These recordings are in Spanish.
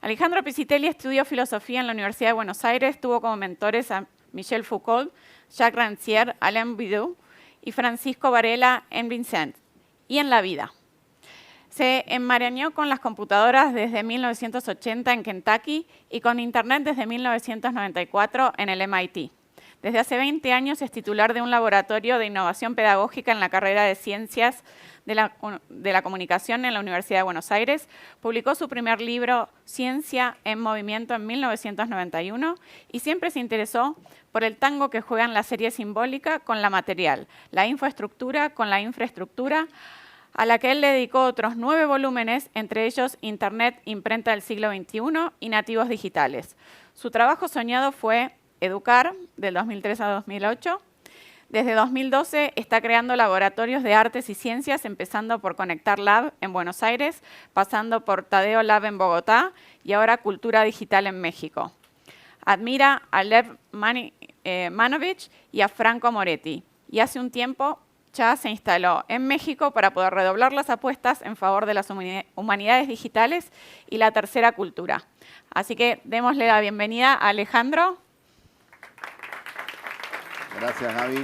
Alejandro Piscitelli estudió filosofía en la Universidad de Buenos Aires, tuvo como mentores a Michel Foucault, Jacques Rancière, Alain Badiou y Francisco Varela en Vincent y en la vida. Se enmarañó con las computadoras desde 1980 en Kentucky y con Internet desde 1994 en el MIT. Desde hace 20 años es titular de un laboratorio de innovación pedagógica en la carrera de Ciencias de la Comunicación en la Universidad de Buenos Aires. Publicó su primer libro, Ciencia en Movimiento, en 1991 y siempre se interesó por el tango que juegan la serie simbólica con la material, la infraestructura con la infraestructura, a la que él le dedicó otros 9 volúmenes, entre ellos Internet, Imprenta del siglo XXI y Nativos Digitales. Su trabajo soñado fue Educar, del 2003 a 2008. Desde 2012 está creando laboratorios de artes y ciencias, empezando por Conectar Lab en Buenos Aires, pasando por Tadeo Lab en Bogotá y ahora Cultura Digital en México. Admira a Lev Manovich y a Franco Moretti y hace un tiempo ya se instaló en México para poder redoblar las apuestas en favor de las humanidades digitales y la tercera cultura. Así que démosle la bienvenida a Alejandro. Gracias, Gaby.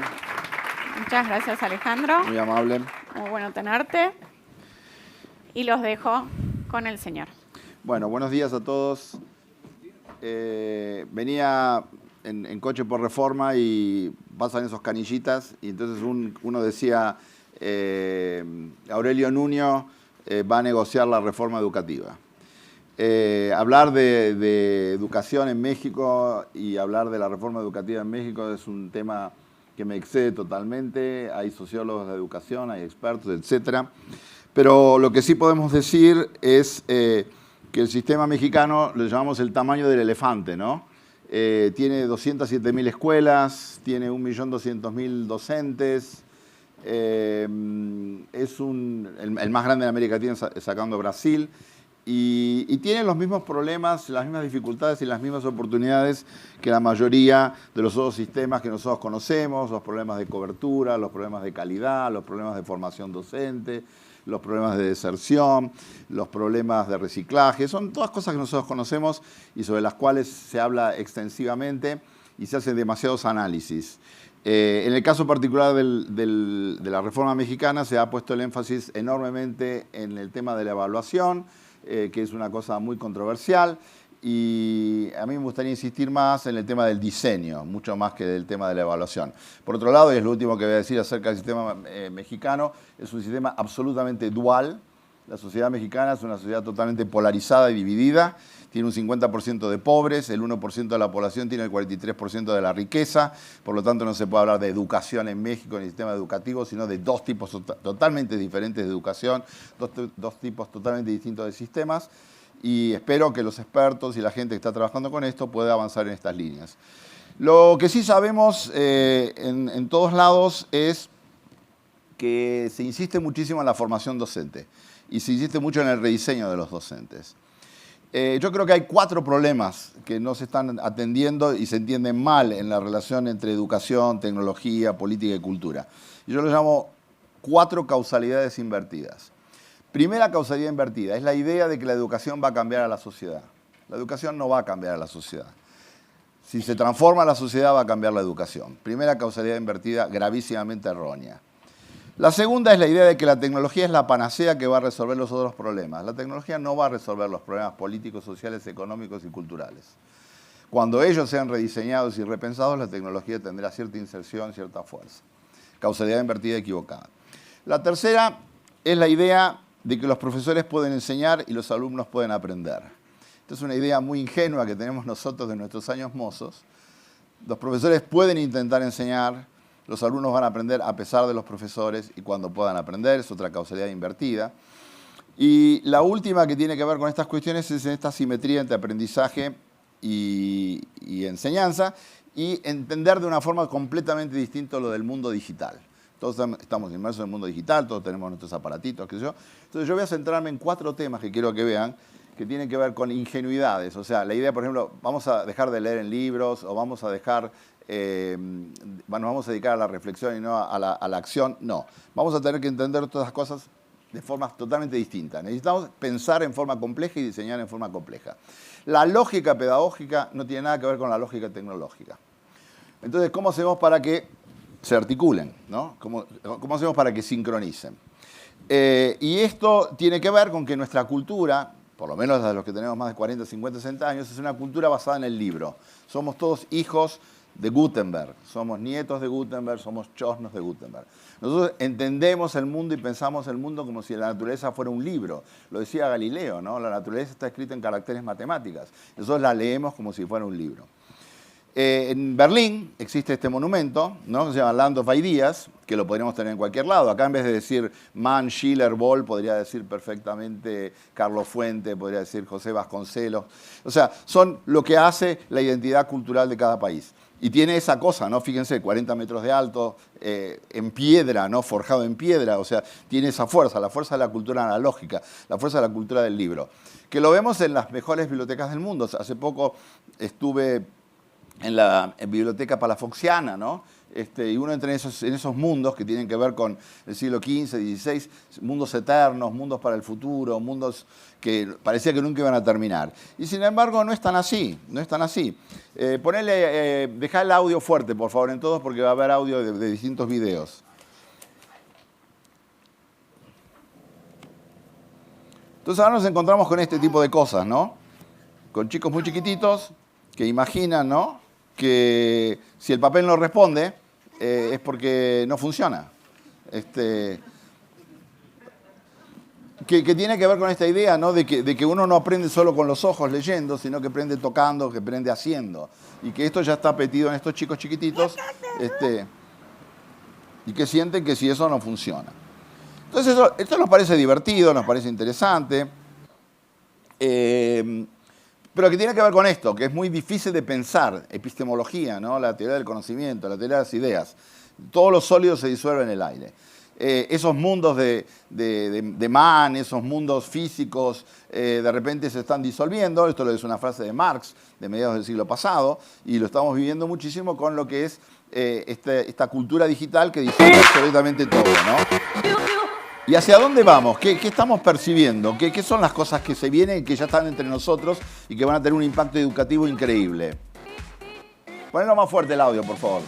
Muchas gracias, Alejandro. Muy amable. Muy bueno tenerte. Y los dejo con el señor. Bueno, buenos días a todos. Venía en coche por Reforma y pasan esos canillitas y entonces uno decía, Aurelio Nuño va a negociar la reforma educativa. Hablar de educación en México y hablar de la reforma educativa en México es un tema que me excede totalmente. Hay sociólogos de educación, hay expertos, etc. Pero lo que sí podemos decir es que el sistema mexicano lo llamamos el tamaño del elefante, ¿no? Tiene 207.000 escuelas, tiene 1.200.000 docentes, es el más grande de América Latina sacando Brasil. Y tiene los mismos problemas, las mismas dificultades y las mismas oportunidades que la mayoría de los otros sistemas que nosotros conocemos, los problemas de cobertura, los problemas de calidad, los problemas de formación docente, los problemas de deserción, los problemas de reciclaje. Son todas cosas que nosotros conocemos y sobre las cuales se habla extensivamente y se hacen demasiados análisis. En el caso particular de la reforma mexicana se ha puesto el énfasis enormemente en el tema de la evaluación, que es una cosa muy controversial, y a mí me gustaría insistir más en el tema del diseño, mucho más que del tema de la evaluación. Por otro lado, y es lo último que voy a decir acerca del sistema mexicano, es un sistema absolutamente dual. La sociedad mexicana es una sociedad totalmente polarizada y dividida, tiene un 50% de pobres, el 1% de la población tiene el 43% de la riqueza, por lo tanto no se puede hablar de educación en México, ni sistema educativo, sino de dos tipos totalmente diferentes de educación, dos tipos totalmente distintos de sistemas, y espero que los expertos y la gente que está trabajando con esto pueda avanzar en estas líneas. Lo que sí sabemos en todos lados es que se insiste muchísimo en la formación docente y se insiste mucho en el rediseño de los docentes. Yo creo que hay 4 problemas que no se están atendiendo y se entienden mal en la relación entre educación, tecnología, política y cultura. Yo lo llamo 4 causalidades invertidas. Primera causalidad invertida es la idea de que la educación va a cambiar a la sociedad. La educación no va a cambiar a la sociedad. Si se transforma la sociedad, va a cambiar la educación. Primera causalidad invertida, gravísimamente errónea. La segunda es la idea de que la tecnología es la panacea que va a resolver los otros problemas. La tecnología no va a resolver los problemas políticos, sociales, económicos y culturales. Cuando ellos sean rediseñados y repensados, la tecnología tendrá cierta inserción, cierta fuerza. Causalidad invertida equivocada. La tercera es la idea de que los profesores pueden enseñar y los alumnos pueden aprender. Esta es una idea muy ingenua que tenemos nosotros de nuestros años mozos. Los profesores pueden intentar enseñar, los alumnos van a aprender a pesar de los profesores y cuando puedan aprender, es otra causalidad invertida. Y la última que tiene que ver con estas cuestiones es en esta simetría entre aprendizaje y enseñanza y entender de una forma completamente distinta lo del mundo digital. Todos estamos inmersos en el mundo digital, todos tenemos nuestros aparatitos, qué sé yo. Entonces yo voy a centrarme en 4 temas que quiero que vean, que tienen que ver con ingenuidades. O sea, la idea, por ejemplo, vamos a dejar de leer en libros o vamos a dejar, nos vamos a dedicar a la reflexión y no a la acción. No, vamos a tener que entender todas las cosas de formas totalmente distintas. Necesitamos pensar en forma compleja y diseñar en forma compleja. La lógica pedagógica no tiene nada que ver con la lógica tecnológica. Entonces, ¿cómo hacemos para que se articulen, ¿no? ¿Cómo hacemos para que sincronicen? Y esto tiene que ver con que nuestra cultura, por lo menos la de los que tenemos más de 40, 50, 60 años, es una cultura basada en el libro. Somos todos hijos de Gutenberg, somos nietos de Gutenberg, somos chosnos de Gutenberg. Nosotros entendemos el mundo y pensamos el mundo como si la naturaleza fuera un libro. Lo decía Galileo, ¿no? La naturaleza está escrita en caracteres matemáticas. Nosotros la leemos como si fuera un libro. En Berlín existe este monumento, ¿no? Se llama Land of Ideas, que lo podríamos tener en cualquier lado. Acá en vez de decir Mann, Schiller, Boll, podría decir perfectamente Carlos Fuente, podría decir José Vasconcelos. O sea, son lo que hace la identidad cultural de cada país. Y tiene esa cosa, ¿no? Fíjense, 40 metros de alto, en piedra, ¿no? Forjado en piedra. O sea, tiene esa fuerza, la fuerza de la cultura analógica, la fuerza de la cultura del libro. Que lo vemos en las mejores bibliotecas del mundo. O sea, hace poco estuve en la biblioteca palafoxiana, ¿no? Y uno entra en esos mundos que tienen que ver con el siglo XV, XVI, mundos eternos, mundos para el futuro, mundos que parecía que nunca iban a terminar. Y sin embargo no es tan así, no es tan así. Dejá el audio fuerte, por favor, en todos, porque va a haber audio de distintos videos. Entonces ahora nos encontramos con este tipo de cosas, ¿no? Con chicos muy chiquititos que imaginan, ¿no?, que si el papel no responde es porque no funciona. Que tiene que ver con esta idea, ¿no?, de que uno no aprende solo con los ojos leyendo, sino que aprende tocando, que aprende haciendo. Y que esto ya está metido en estos chicos chiquititos y que sienten que si eso no funciona. Entonces esto nos parece divertido, nos parece interesante. Pero que tiene que ver con esto, que es muy difícil de pensar, epistemología, ¿no?, la teoría del conocimiento, la teoría de las ideas. Todos los sólidos se disuelven en el aire. Esos mundos de Mann, esos mundos físicos, de repente se están disolviendo. Esto es una frase de Marx, de mediados del siglo pasado, y lo estamos viviendo muchísimo con lo que es esta cultura digital que disuelve absolutamente todo, ¿no? ¿Y hacia dónde vamos? ¿Qué estamos percibiendo? ¿Qué son las cosas que se vienen, que ya están entre nosotros y que van a tener un impacto educativo increíble? Ponelo más fuerte el audio, por favor.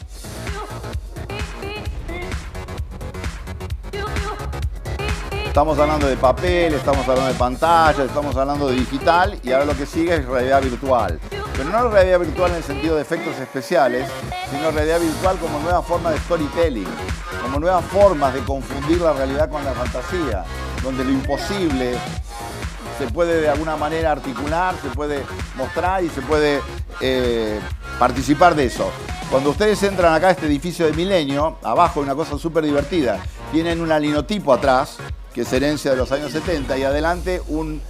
Estamos hablando de papel, estamos hablando de pantalla, estamos hablando de digital y ahora lo que sigue es realidad virtual. Pero no realidad virtual en el sentido de efectos especiales, sino realidad virtual como nueva forma de storytelling, como nuevas formas de confundir la realidad con la fantasía, donde lo imposible se puede de alguna manera articular, se puede mostrar y se puede participar de eso. Cuando ustedes entran acá a este edificio de Milenio, abajo hay una cosa súper divertida. Tienen un linotipo atrás, que es herencia de los años 70, y adelante un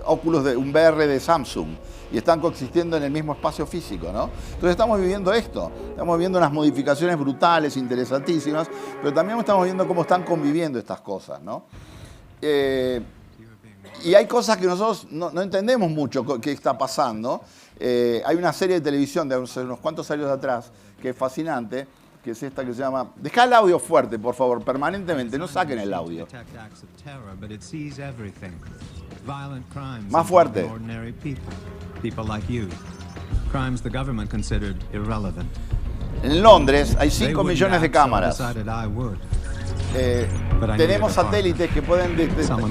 un VR de Samsung. Y están coexistiendo en el mismo espacio físico, ¿no? Entonces estamos viviendo esto. Estamos viviendo unas modificaciones brutales, interesantísimas, pero también estamos viendo cómo están conviviendo estas cosas, ¿no? Y hay cosas que nosotros no entendemos mucho qué está pasando. Hay una serie de televisión de unos cuantos años atrás que es fascinante, que es esta que se llama... Dejá el audio fuerte, por favor, permanentemente, no saquen el audio. Más fuerte. En Londres hay 5 millones de cámaras. Tenemos satélites que pueden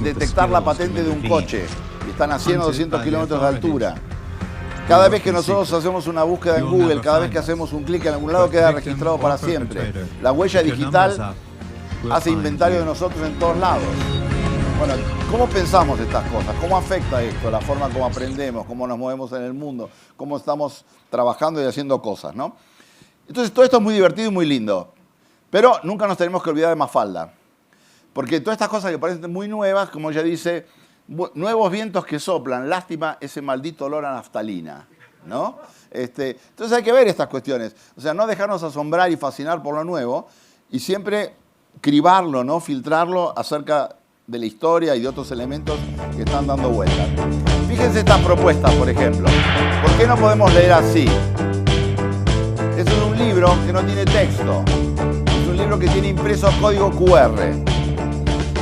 detectar la patente de un coche y están a 100 o 200 kilómetros de altura. Cada vez que nosotros hacemos una búsqueda en Google, cada vez que hacemos un clic en algún lado, queda registrado para siempre. La huella digital hace inventario de nosotros en todos lados. Bueno, ¿cómo pensamos estas cosas? ¿Cómo afecta esto? La forma como aprendemos, cómo nos movemos en el mundo, cómo estamos trabajando y haciendo cosas, ¿no? Entonces, todo esto es muy divertido y muy lindo. Pero nunca nos tenemos que olvidar de Mafalda. Porque todas estas cosas que parecen muy nuevas, como ella dice, nuevos vientos que soplan, lástima ese maldito olor a naftalina, ¿no? Entonces hay que ver estas cuestiones. O sea, no dejarnos asombrar y fascinar por lo nuevo y siempre cribarlo, ¿no? Filtrarlo acerca de la historia y de otros elementos que están dando vueltas. Fíjense estas propuestas, por ejemplo. ¿Por qué no podemos leer así? Este es un libro que no tiene texto. Es un libro que tiene impreso código QR.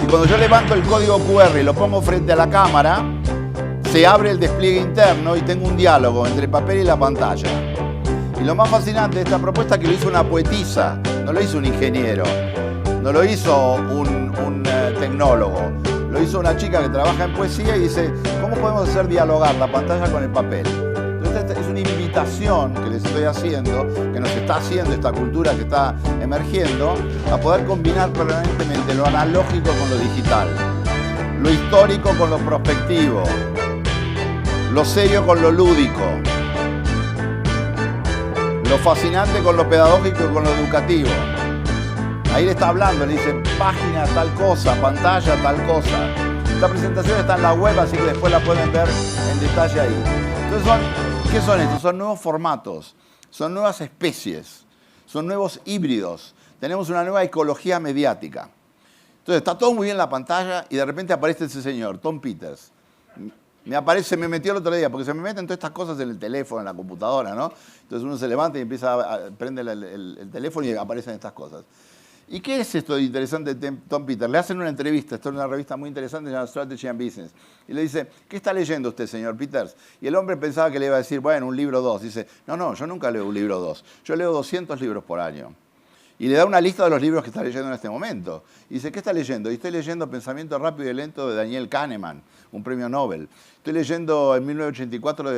Y cuando yo levanto el código QR y lo pongo frente a la cámara, se abre el despliegue interno y tengo un diálogo entre el papel y la pantalla. Y lo más fascinante de esta propuesta es que lo hizo una poetisa, no lo hizo un ingeniero, no lo hizo un tecnólogo, lo hizo una chica que trabaja en poesía y dice, ¿cómo podemos hacer dialogar la pantalla con el papel? Entonces esta es una invitación que les estoy haciendo, que nos está haciendo esta cultura que está emergiendo, a poder combinar permanentemente lo analógico con lo digital, lo histórico con lo prospectivo, lo serio con lo lúdico, lo fascinante con lo pedagógico y con lo educativo. Ahí le está hablando, le dice página tal cosa, pantalla tal cosa. Esta presentación está en la web, así que después la pueden ver en detalle ahí. Entonces, ¿qué son estos? Son nuevos formatos, son nuevas especies, son nuevos híbridos. Tenemos una nueva ecología mediática. Entonces, está todo muy bien en la pantalla y de repente aparece ese señor, Tom Peters. Me metió el otro día, porque se me meten todas estas cosas en el teléfono, en la computadora, ¿no? Entonces uno se levanta y empieza a prender el teléfono y aparecen estas cosas. ¿Y qué es esto interesante de Tom Peters? Le hacen una entrevista, esto es una revista muy interesante llamada Strategy and Business. Y le dice, ¿qué está leyendo usted, señor Peters? Y el hombre pensaba que le iba a decir, bueno, un libro 2. Dice, no, yo nunca leo un libro 2. Yo leo 200 libros por año. Y le da una lista de los libros que está leyendo en este momento. Y dice, ¿qué está leyendo? Y estoy leyendo Pensamiento Rápido y Lento de Daniel Kahneman, un premio Nobel. Estoy leyendo en 1984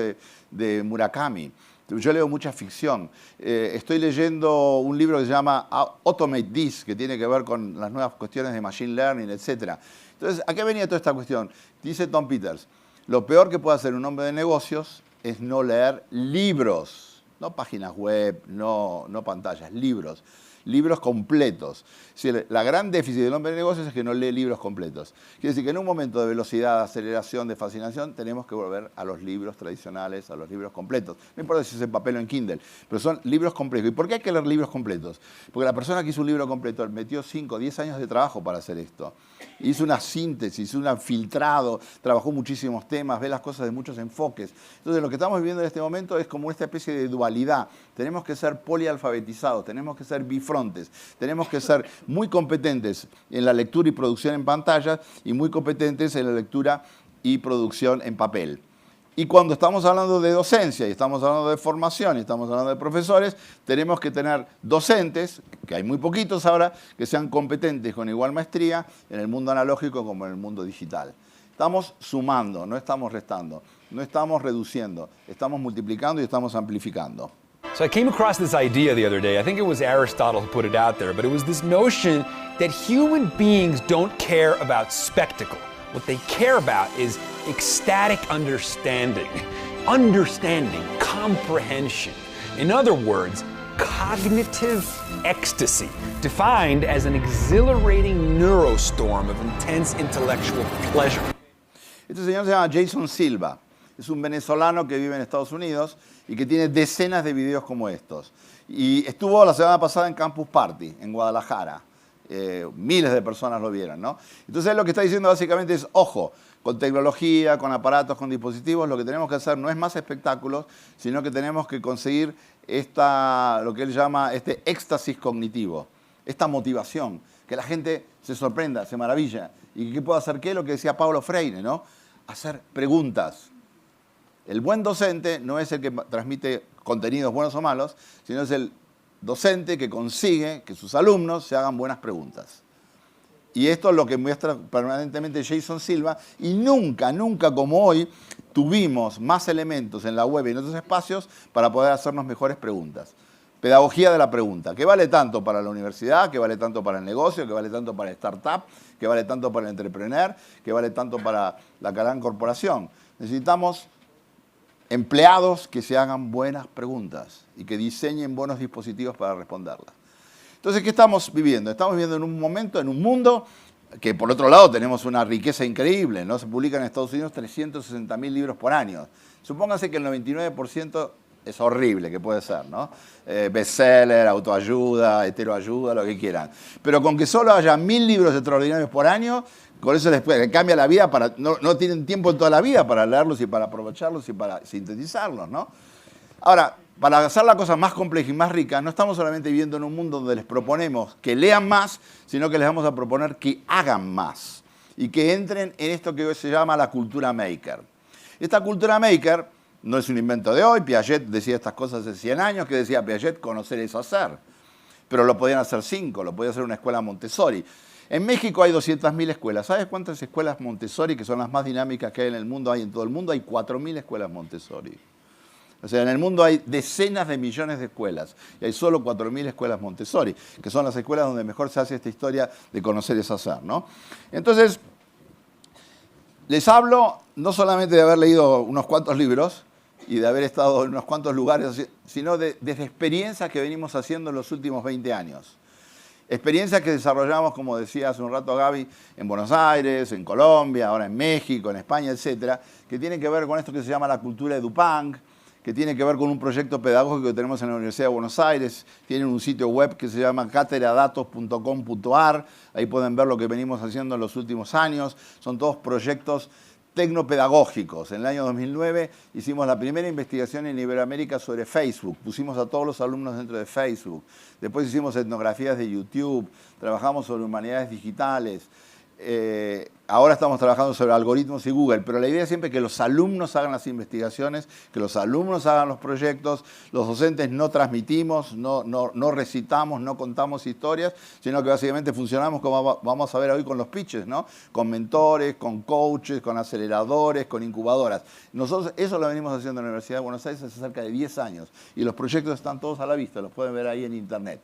de Murakami. Yo leo mucha ficción. Estoy leyendo un libro que se llama Automate This, que tiene que ver con las nuevas cuestiones de Machine Learning, etc. Entonces, ¿a qué venía toda esta cuestión? Dice Tom Peters, lo peor que puede hacer un hombre de negocios es no leer libros. No páginas web, no pantallas, libros. Libros completos. La gran déficit del hombre de negocios es que no lee libros completos. Quiere decir que en un momento de velocidad, de aceleración, de fascinación, tenemos que volver a los libros tradicionales, a los libros completos. No importa si es en papel o en Kindle, pero son libros completos. ¿Y por qué hay que leer libros completos? Porque la persona que hizo un libro completo metió 5 o 10 años de trabajo para hacer esto. Hizo una síntesis, hizo un filtrado, trabajó muchísimos temas, ve las cosas de muchos enfoques. Entonces lo que estamos viviendo en este momento es como esta especie de dualidad. Tenemos que ser polialfabetizados, tenemos que ser bifrontes, tenemos que ser muy competentes en la lectura y producción en pantalla y muy competentes en la lectura y producción en papel. Y cuando estamos hablando de docencia y estamos hablando de formación y estamos hablando de profesores, tenemos que tener docentes, que hay muy poquitos ahora, que sean competentes con igual maestría en el mundo analógico como en el mundo digital. Estamos sumando, no estamos restando, no estamos reduciendo, estamos multiplicando y estamos amplificando. So I came across this idea the other day. I think it was Aristotle who put it out there, but it was this notion that human beings don't care about spectacle. What they care about is ecstatic understanding, comprehension. In other words, cognitive ecstasy, defined as an exhilarating neurostorm of intense intellectual pleasure. Este señor se llama Jason Silva. Es un venezolano que vive en Estados Unidos y que tiene decenas de videos como estos. Y estuvo la semana pasada en Campus Party, en Guadalajara. Miles de personas lo vieron, ¿no? Entonces lo que está diciendo básicamente es, ojo, con tecnología, con aparatos, con dispositivos, lo que tenemos que hacer no es más espectáculos, sino que tenemos que conseguir lo que él llama este éxtasis cognitivo, esta motivación, que la gente se sorprenda, se maravilla. ¿Y qué puede hacer qué? Lo que decía Paulo Freire, ¿no? Hacer preguntas. El buen docente no es el que transmite contenidos buenos o malos, sino es el docente que consigue que sus alumnos se hagan buenas preguntas. Y esto es lo que muestra permanentemente Jason Silva, y nunca como hoy tuvimos más elementos en la web y en otros espacios para poder hacernos mejores preguntas. Pedagogía de la pregunta, que vale tanto para la universidad, que vale tanto para el negocio, que vale tanto para el startup, que vale tanto para el entrepreneur, que vale tanto para la gran corporación. Necesitamos empleados que se hagan buenas preguntas y que diseñen buenos dispositivos para responderlas. Entonces, ¿qué estamos viviendo? Estamos viviendo en un momento, en un mundo que, por otro lado, tenemos una riqueza increíble, ¿no? Se publican en Estados Unidos 360.000 libros por año. Supóngase que el 99% es horrible, que puede ser, ¿no? Bestseller, autoayuda, heteroayuda, lo que quieran. Pero con que solo haya 1.000 libros extraordinarios por año, con eso les cambia la vida, no tienen tiempo en toda la vida para leerlos y para aprovecharlos y para sintetizarlos, ¿no? Ahora, para hacer la cosa más compleja y más rica, no estamos solamente viviendo en un mundo donde les proponemos que lean más, sino que les vamos a proponer que hagan más y que entren en esto que hoy se llama la cultura maker. Esta cultura maker no es un invento de hoy. Piaget decía estas cosas hace 100 años. ¿Qué decía Piaget? Conocer es hacer. Pero lo podían hacer 5, lo podía hacer una escuela Montessori. En México hay 200.000 escuelas. ¿Sabes cuántas escuelas Montessori, que son las más dinámicas que hay en el mundo, hay en todo el mundo? Hay 4.000 escuelas Montessori. O sea, en el mundo hay decenas de millones de escuelas y hay solo 4.000 escuelas Montessori, que son las escuelas donde mejor se hace esta historia de conocer es hacer, ¿no? Entonces, les hablo no solamente de haber leído unos cuantos libros y de haber estado en unos cuantos lugares, sino de experiencias que venimos haciendo en los últimos 20 años. Experiencias que desarrollamos, como decía hace un rato Gaby, en Buenos Aires, en Colombia, ahora en México, en España, etcétera, que tienen que ver con esto que se llama la cultura edupunk, que tiene que ver con un proyecto pedagógico que tenemos en la Universidad de Buenos Aires. Tienen un sitio web que se llama cateradatos.com.ar. Ahí pueden ver lo que venimos haciendo en los últimos años. Son todos proyectos tecnopedagógicos. En el año 2009 hicimos la primera investigación en Iberoamérica sobre Facebook. Pusimos a todos los alumnos dentro de Facebook. Después hicimos etnografías de YouTube. Trabajamos sobre humanidades digitales. Ahora estamos trabajando sobre algoritmos y Google, pero la idea es siempre que los alumnos hagan las investigaciones, que los alumnos hagan los proyectos. Los docentes no transmitimos, no recitamos, no contamos historias, sino que básicamente funcionamos como vamos a ver hoy con los pitches, ¿no? Con mentores, con coaches, con aceleradores, con incubadoras. Nosotros eso lo venimos haciendo en la Universidad de Buenos Aires hace cerca de 10 años y los proyectos están todos a la vista, los pueden ver ahí en internet.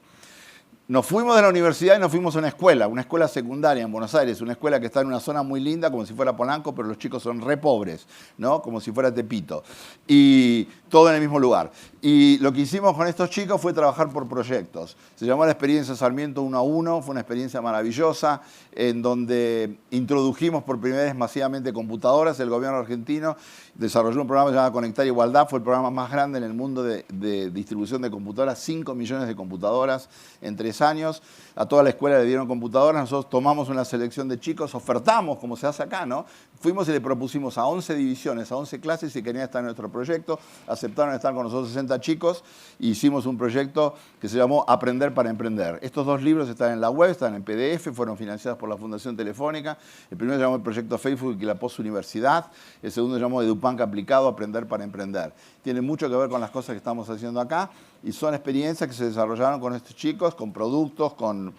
Nos fuimos de la universidad y nos fuimos a una escuela secundaria en Buenos Aires, una escuela que está en una zona muy linda, como si fuera Polanco, pero los chicos son re pobres, ¿no? Como si fuera Tepito. Y todo en el mismo lugar. Y lo que hicimos con estos chicos fue trabajar por proyectos. Se llamó la experiencia Sarmiento 1 a 1, fue una experiencia maravillosa, en donde introdujimos por primera vez masivamente computadoras. El gobierno argentino desarrolló un programa llamado Conectar Igualdad, fue el programa más grande en el mundo de distribución de computadoras, 5 millones de computadoras en 3 años. A toda la escuela le dieron computadoras, nosotros tomamos una selección de chicos, ofertamos, como se hace acá, ¿no? Fuimos y le propusimos a 11 divisiones, a 11 clases, si querían estar en nuestro proyecto. Aceptaron estar con nosotros 60 chicos y hicimos un proyecto que se llamó Aprender para Emprender. Estos 2 libros están en la web, están en PDF, fueron financiados por la Fundación Telefónica. El primero se llamó el Proyecto Facebook y la Postuniversidad. El segundo se llamó Edupunk Aplicado, Aprender para Emprender. Tiene mucho que ver con las cosas que estamos haciendo acá y son experiencias que se desarrollaron con estos chicos, con productos, con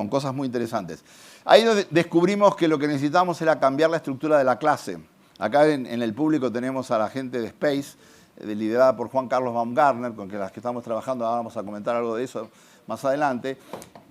cosas muy interesantes. Ahí descubrimos que lo que necesitamos era cambiar la estructura de la clase. Acá en el público tenemos a la gente de Space, liderada por Juan Carlos Baumgartner, con las que estamos trabajando. Ahora vamos a comentar algo de eso más adelante.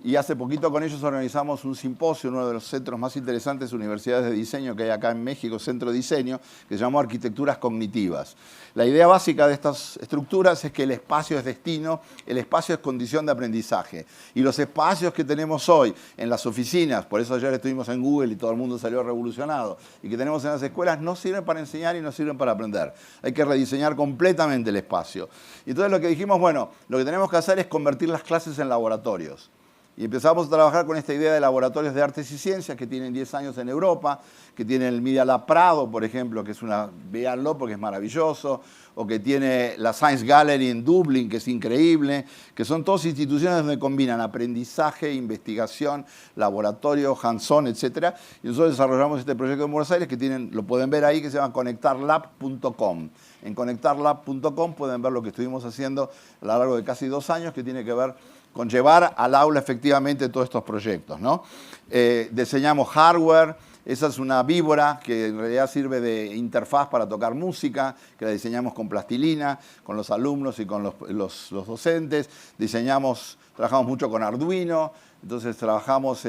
Y hace poquito con ellos organizamos un simposio en uno de los centros más interesantes universidades de diseño que hay acá en México, Centro de Diseño, que se llamó Arquitecturas Cognitivas. La idea básica de estas estructuras es que el espacio es destino, el espacio es condición de aprendizaje. Y los espacios que tenemos hoy en las oficinas, por eso ayer estuvimos en Google y todo el mundo salió revolucionado, y que tenemos en las escuelas, no sirven para enseñar y no sirven para aprender. Hay que rediseñar completamente el espacio. Y entonces lo que dijimos, bueno, lo que tenemos que hacer es convertir las clases en laboratorios. Y empezamos a trabajar con esta idea de laboratorios de artes y ciencias que tienen 10 años en Europa, que tiene el Media Lab Prado, por ejemplo, que es véanlo porque es maravilloso, o que tiene la Science Gallery en Dublín, que es increíble, que son todas instituciones donde combinan aprendizaje, investigación, laboratorio, hands-on, etc. Y nosotros desarrollamos este proyecto en Buenos Aires que lo pueden ver ahí, que se llama conectarlab.com. En conectarlab.com pueden ver lo que estuvimos haciendo a lo largo de casi 2 años, que tiene que ver con llevar al aula efectivamente todos estos proyectos, ¿no? Diseñamos hardware. Esa es una víbora que en realidad sirve de interfaz para tocar música, que la diseñamos con plastilina, con los alumnos y con los docentes. Trabajamos mucho con Arduino, entonces trabajamos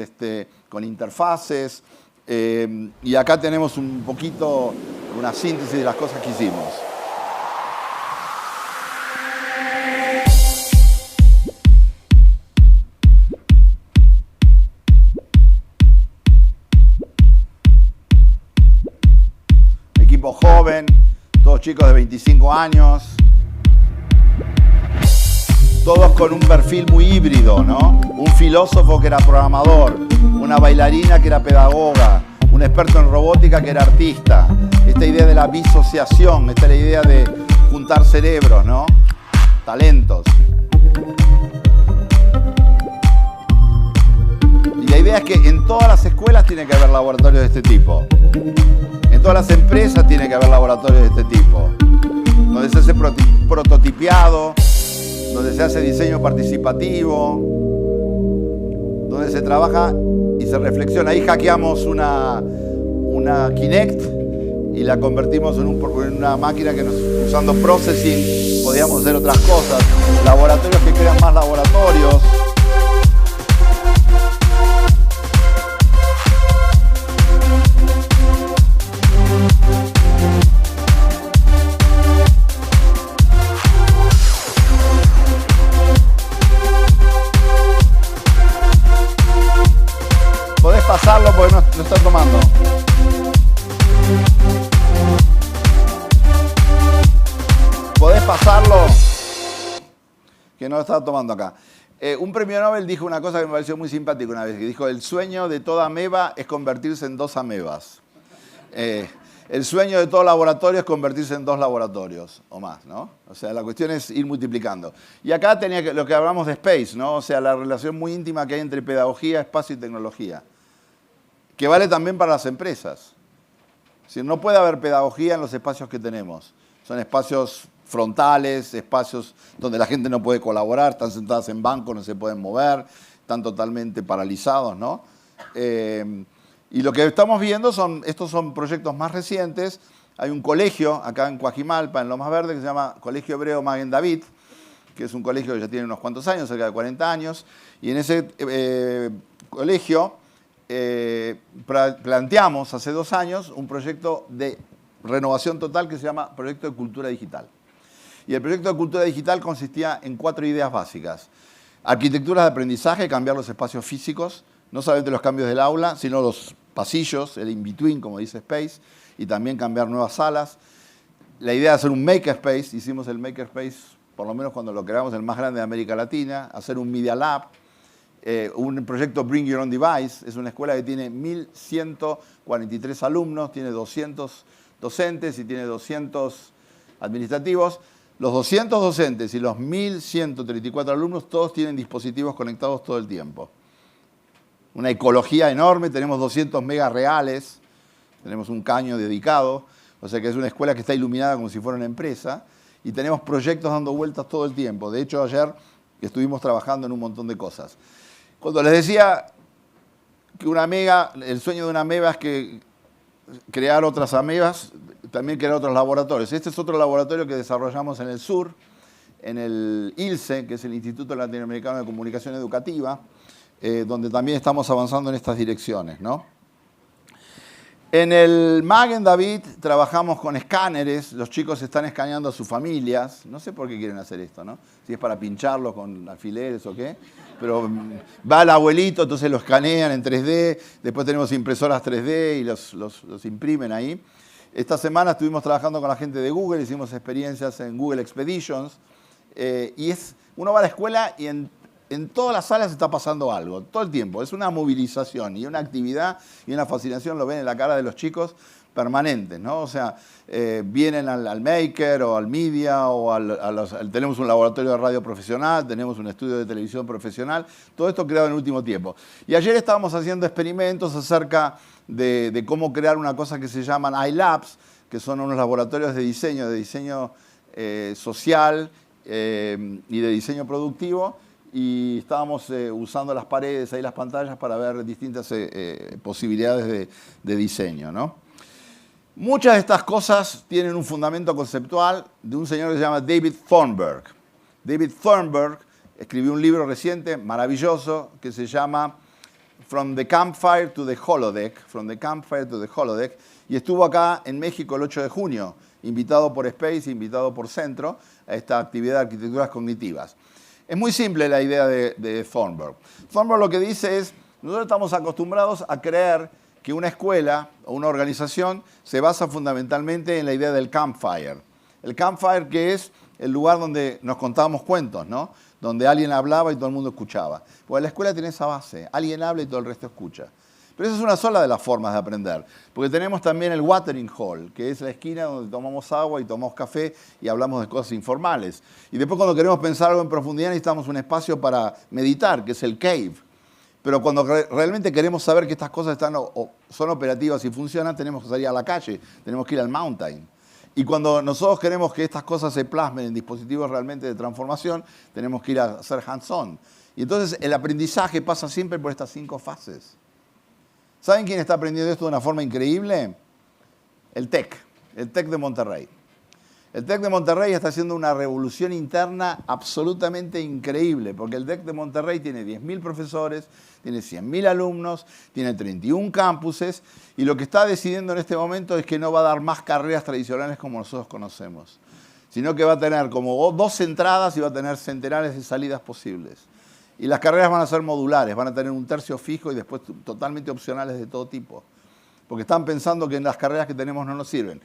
con interfaces. Y acá tenemos un poquito una síntesis de las cosas que hicimos. Joven, todos chicos de 25 años, todos con un perfil muy híbrido, ¿no? Un filósofo que era programador, una bailarina que era pedagoga, un experto en robótica que era artista. Esta idea de la bisociación, esta es la idea de juntar cerebros, ¿no? talentos. Y la idea es que en todas las escuelas tiene que haber laboratorios de este tipo. En todas las empresas tiene que haber laboratorios de este tipo. Donde se hace prototipiado, donde se hace diseño participativo, donde se trabaja y se reflexiona. Ahí hackeamos una Kinect y la convertimos en una máquina que usando processing podíamos hacer otras cosas. Laboratorios que crean más laboratorios. Podés pasarlo porque no está tomando. ¿Podés pasarlo? Que no lo estaba tomando acá. Un premio Nobel dijo una cosa que me pareció muy simpática una vez, que dijo: el sueño de toda ameba es convertirse en 2 amebas. El sueño de todo laboratorio es convertirse en 2 laboratorios o más, ¿no? O sea, la cuestión es ir multiplicando. Y acá tenía lo que hablamos de space, ¿no? O sea, la relación muy íntima que hay entre pedagogía, espacio y tecnología, que vale también para las empresas. Es decir, no puede haber pedagogía en los espacios que tenemos. Son espacios frontales, espacios donde la gente no puede colaborar, están sentadas en bancos, no se pueden mover, están totalmente paralizados, ¿no? Y lo que estamos viendo estos son proyectos más recientes. Hay un colegio acá en Coajimalpa, en Lomas Verdes, que se llama Colegio Hebreo Maguen David, que es un colegio que ya tiene unos cuantos años, cerca de 40 años, y en ese colegio planteamos hace 2 años un proyecto de renovación total que se llama Proyecto de Cultura Digital. Y el proyecto de Cultura Digital consistía en 4 ideas básicas. Arquitecturas de aprendizaje, cambiar los espacios físicos, no solamente los cambios del aula, sino los pasillos, el in-between, como dice Space, y también cambiar nuevas salas. La idea de hacer un makerspace, hicimos el makerspace, por lo menos cuando lo creamos, el más grande de América Latina, hacer un Media Lab, un proyecto Bring Your Own Device, es una escuela que tiene 1.143 alumnos, tiene 200 docentes y tiene 200 administrativos. Los 200 docentes y los 1.134 alumnos, todos tienen dispositivos conectados todo el tiempo. Una ecología enorme, tenemos 200 megas reales, tenemos un caño dedicado, o sea que es una escuela que está iluminada como si fuera una empresa, y tenemos proyectos dando vueltas todo el tiempo. De hecho, ayer estuvimos trabajando en un montón de cosas. Cuando les decía que el sueño de una ameba es que crear otras amebas, también crear otros laboratorios. Este es otro laboratorio que desarrollamos en el sur, en el ILSE, que es el Instituto Latinoamericano de Comunicación Educativa, donde también estamos avanzando en estas direcciones, ¿no? En el Maguen David trabajamos con escáneres, los chicos están escaneando a sus familias, no sé por qué quieren hacer esto, ¿no? Si es para pincharlos con alfileres o qué, pero va el abuelito, entonces lo escanean en 3D, después tenemos impresoras 3D y los imprimen ahí. Esta semana estuvimos trabajando con la gente de Google, hicimos experiencias en Google Expeditions, y uno va a la escuela y en todas las salas está pasando algo, todo el tiempo. Es una movilización y una actividad y una fascinación, lo ven en la cara de los chicos, permanentes, ¿no? O sea, vienen al Maker o al Media o tenemos un laboratorio de radio profesional, tenemos un estudio de televisión profesional, todo esto creado en el último tiempo. Y ayer estábamos haciendo experimentos acerca de cómo crear una cosa que se llaman iLabs, que son unos laboratorios de diseño social y de diseño productivo, y estábamos usando las paredes, ahí las pantallas, para ver distintas posibilidades de diseño, ¿no? Muchas de estas cosas tienen un fundamento conceptual de un señor que se llama David Thornburg. David Thornburg escribió un libro reciente, maravilloso, que se llama From the Campfire to the Holodeck, y estuvo acá en México el 8 de junio, invitado por Space, invitado por Centro, a esta actividad de arquitecturas cognitivas. Es muy simple la idea de Thornburg. Thornburg lo que dice es, nosotros estamos acostumbrados a creer que una escuela o una organización se basa fundamentalmente en la idea del campfire. El campfire, que es el lugar donde nos contábamos cuentos, ¿no? Donde alguien hablaba y todo el mundo escuchaba. Pues la escuela tiene esa base, alguien habla y todo el resto escucha. Pero esa es una sola de las formas de aprender, porque tenemos también el watering hole, que es la esquina donde tomamos agua y tomamos café y hablamos de cosas informales. Y después cuando queremos pensar algo en profundidad necesitamos un espacio para meditar, que es el cave. Pero cuando realmente queremos saber que estas cosas están son operativas y funcionan, tenemos que salir a la calle, tenemos que ir al mountain. Y cuando nosotros queremos que estas cosas se plasmen en dispositivos realmente de transformación, tenemos que ir a hacer hands-on. Y entonces el aprendizaje pasa siempre por estas 5 fases. ¿Saben quién está aprendiendo esto de una forma increíble? El TEC de Monterrey. El TEC de Monterrey está haciendo una revolución interna absolutamente increíble, porque el TEC de Monterrey tiene 10.000 profesores, tiene 100.000 alumnos, tiene 31 campuses, y lo que está decidiendo en este momento es que no va a dar más carreras tradicionales como nosotros conocemos, sino que va a tener como 2 entradas y va a tener centenares de salidas posibles. Y las carreras van a ser modulares, van a tener un tercio fijo y después totalmente opcionales de todo tipo. Porque están pensando que en las carreras que tenemos no nos sirven.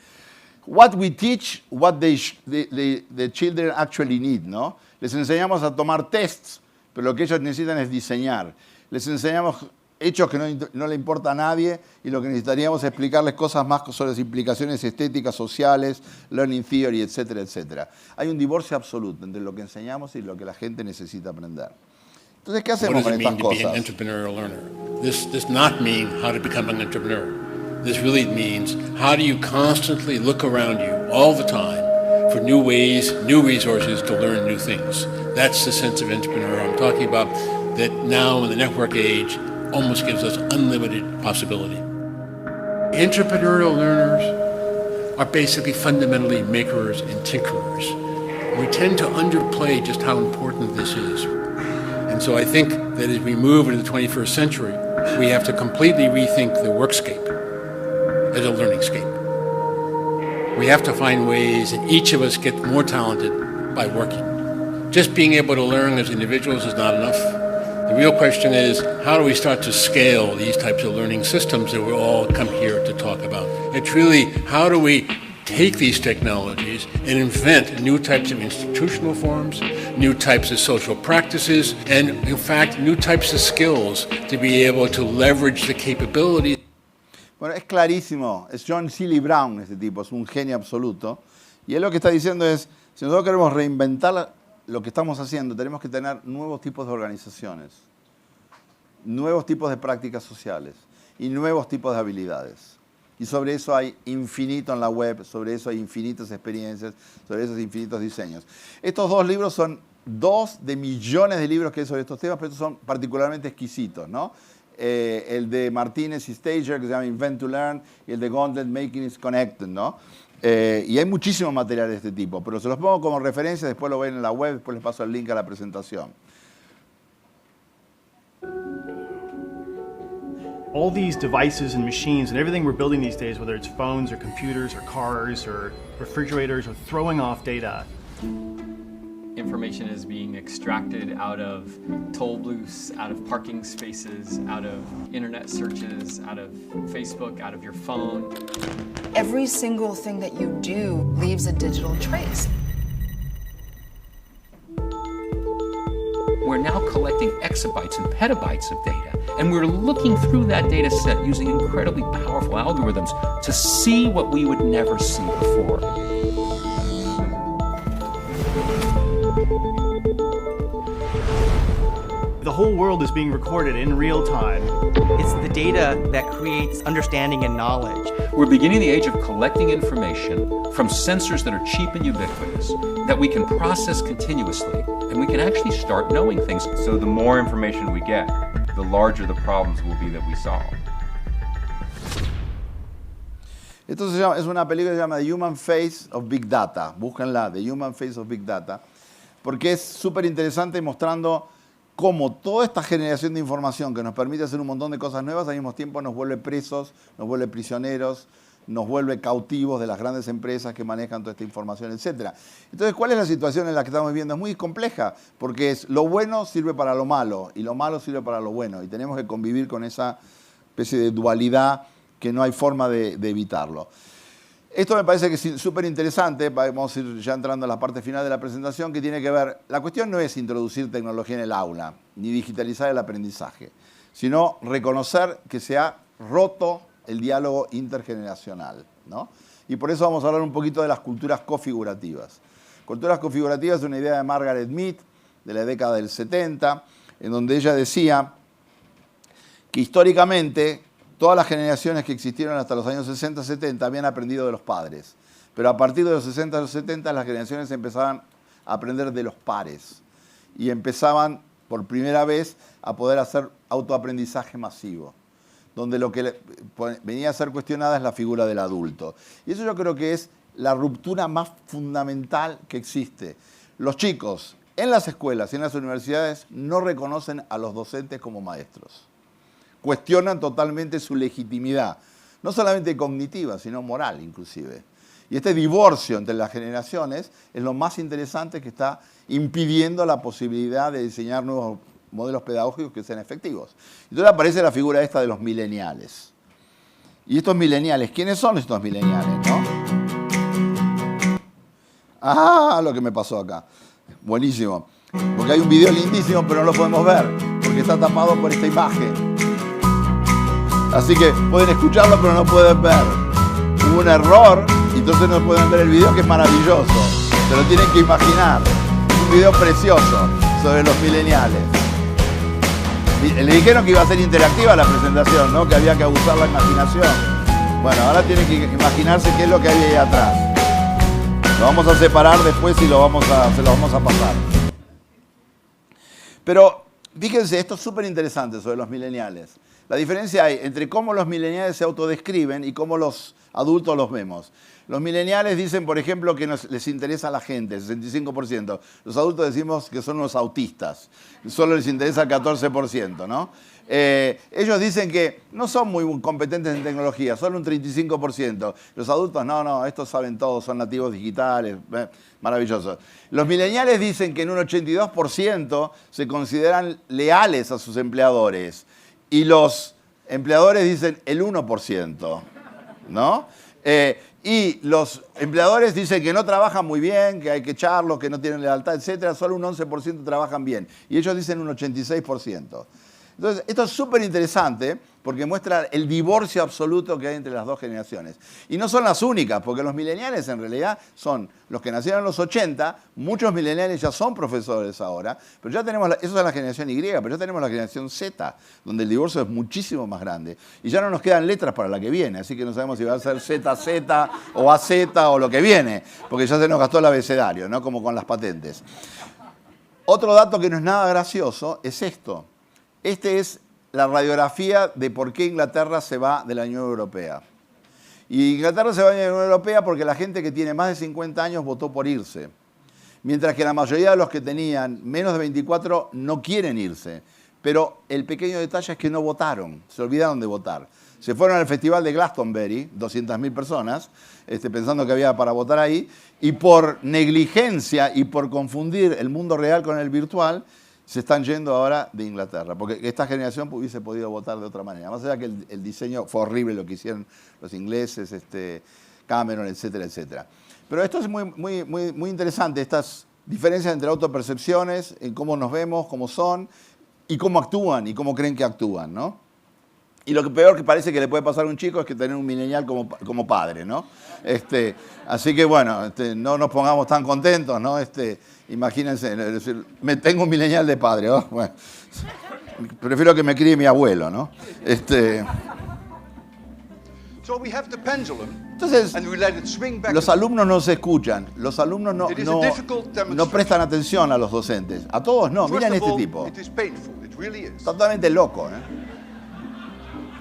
What we teach, what the children actually need, ¿no? Les enseñamos a tomar tests, pero lo que ellos necesitan es diseñar. Les enseñamos hechos que no le importa a nadie y lo que necesitaríamos es explicarles cosas más sobre las implicaciones estéticas, sociales, learning theory, etcétera, etcétera. Hay un divorcio absoluto entre lo que enseñamos y lo que la gente necesita aprender. Entonces, ¿qué hacemos con estas cosas? What does it mean to be an entrepreneurial learner? This does not mean how to become an entrepreneur. This really means how do you constantly look around you all the time for new ways, new resources to learn new things. That's the sense of entrepreneur I'm talking about, that now in the network age almost gives us unlimited possibility. Entrepreneurial learners are basically fundamentally makers and tinkerers. We tend to underplay just how important this is. And so I think that as we move into the 21st century, we have to completely rethink the workscape as a learning scape. We have to find ways that each of us get more talented by working. Just being able to learn as individuals is not enough. The real question is, how do we start to scale these types of learning systems that we all come here to talk about? It's really, how do we take these technologies and invent new types of institutional forms, new types of social practices, and in fact, new types of skills to be able to leverage the capabilities. Bueno, es clarísimo, es John Seeley Brown este tipo, es un genio absoluto. Y él lo que está diciendo es, si nosotros queremos reinventar lo que estamos haciendo, tenemos que tener nuevos tipos de organizaciones, nuevos tipos de prácticas sociales y nuevos tipos de habilidades. Y sobre eso hay infinito en la web, sobre eso hay infinitas experiencias, sobre esos infinitos diseños. Estos 2 libros son 2 de millones de libros que hay sobre estos temas, pero estos son particularmente exquisitos, ¿no? El de Martínez y Stager, que se llama Invent to Learn, y el de Gauntlet, Making is Connected, ¿no? Y hay muchísimo material de este tipo, pero se los pongo como referencia, después lo ven en la web, después les paso el link a la presentación. All these devices and machines and everything we're building these days, whether it's phones or computers or cars or refrigerators, are throwing off data. Information is being extracted out of toll booths, out of parking spaces, out of internet searches, out of Facebook, out of your phone. Every single thing that you do leaves a digital trace. We're now collecting exabytes and petabytes of data, and we're looking through that data set using incredibly powerful algorithms to see what we would never see before. The whole world is being recorded in real time. It's the data that creates understanding and knowledge. We're beginning the age of collecting information from sensors that are cheap and ubiquitous, that we can process continuously, and we can actually start knowing things. So the more information we get, the larger the problems will be that we solve. Esto es una película que se llama The Human Face of Big Data. Búsquenla, The Human Face of Big Data, porque es súper interesante mostrando cómo toda esta generación de información que nos permite hacer un montón de cosas nuevas, al mismo tiempo nos vuelve presos, nos vuelve prisioneros, nos vuelve cautivos de las grandes empresas que manejan toda esta información, etc. Entonces, ¿cuál es la situación en la que estamos viviendo? Es muy compleja, porque lo bueno sirve para lo malo y lo malo sirve para lo bueno, y tenemos que convivir con esa especie de dualidad que no hay forma de evitarlo. Esto me parece que es súper interesante, vamos a ir ya entrando a la parte final de la presentación, que tiene que ver, la cuestión no es introducir tecnología en el aula, ni digitalizar el aprendizaje. sino reconocer que se ha roto el diálogo intergeneracional, ¿no? Y por eso vamos a hablar un poquito de las culturas configurativas. Culturas configurativas es una idea de Margaret Mead, de la década del 70, en donde ella decía que históricamente todas las generaciones que existieron hasta los años 60-70 habían aprendido de los padres, pero a partir de los 60 a los 70 las generaciones empezaban a aprender de los pares y empezaban por primera vez a poder hacer autoaprendizaje masivo, donde lo que venía a ser cuestionada es la figura del adulto. Y eso yo creo que es la ruptura más fundamental que existe. Los chicos en las escuelas y en las universidades no reconocen a los docentes como maestros. Cuestionan totalmente su legitimidad, no solamente cognitiva, sino moral inclusive. Y este divorcio entre las generaciones es lo más interesante que está impidiendo la posibilidad de diseñar nuevos modelos pedagógicos que sean efectivos. Entonces aparece la figura esta de los millennials. Y estos millennials, ¿quiénes son estos millennials, no? Ah, lo que me pasó acá. Buenísimo. Porque hay un video lindísimo, pero no lo podemos ver, porque está tapado por esta imagen. Así que pueden escucharlo, pero no pueden ver. Hubo un error, y entonces no pueden ver el video, que es maravilloso. Se lo tienen que imaginar. Un video precioso sobre los millennials. Le dijeron que iba a ser interactiva la presentación, ¿no? Que había que usar la imaginación. Bueno, ahora tienen que imaginarse qué es lo que hay ahí atrás. Lo vamos a separar después y se lo vamos a pasar. Pero fíjense, esto es súper interesante sobre los millennials. La diferencia hay entre cómo los millennials se autodescriben y cómo los adultos los vemos. Los millennials dicen, por ejemplo, que les interesa a la gente, el 65%. Los adultos decimos que son unos autistas. Solo les interesa el 14%, ¿no? Ellos dicen que no son muy competentes en tecnología, solo un 35%. Los adultos, no, estos saben todo, son nativos digitales, maravilloso. Los millennials dicen que en un 82% se consideran leales a sus empleadores. Y los empleadores dicen el 1%, ¿no? Y los empleadores dicen que no trabajan muy bien, que hay que echarlos, que no tienen lealtad, etcétera. Solo un 11% trabajan bien. Y ellos dicen un 86%. Entonces, esto es súper interesante porque muestra el divorcio absoluto que hay entre las dos generaciones. Y no son las únicas, porque los millennials en realidad son los que nacieron en los 80, muchos millennials ya son profesores ahora, pero ya tenemos, eso es la generación Y, pero ya tenemos la generación Z, donde el divorcio es muchísimo más grande. Y ya no nos quedan letras para la que viene, así que no sabemos si va a ser ZZ o AZ o lo que viene, porque ya se nos gastó el abecedario, ¿no? Como con las patentes. Otro dato que no es nada gracioso es esto. Este es la radiografía de por qué Inglaterra se va de la Unión Europea. Y Inglaterra se va de la Unión Europea porque la gente que tiene más de 50 años votó por irse. Mientras que la mayoría de los que tenían menos de 24 no quieren irse. Pero el pequeño detalle es que no votaron, se olvidaron de votar. Se fueron al festival de Glastonbury, 200.000 personas, pensando que había para votar ahí, y por negligencia y por confundir el mundo real con el virtual, se están yendo ahora de Inglaterra, porque esta generación hubiese podido votar de otra manera. Más allá que el diseño fue horrible lo que hicieron los ingleses, Cameron, etcétera, etcétera. Pero esto es muy interesante, estas diferencias entre autopercepciones, en cómo nos vemos, cómo son, y cómo actúan, y cómo creen que actúan, ¿no? Y lo que peor que parece que le puede pasar a un chico es que tener un millennial como padre, ¿no? Así que bueno, no nos pongamos tan contentos, ¿no? Imagínense, tengo un millennial de padre, ¿no? Bueno, prefiero que me críe mi abuelo, ¿no? Entonces, los alumnos no se escuchan, los alumnos no prestan atención a los docentes. A todos no, miren este tipo. Totalmente loco, ¿eh?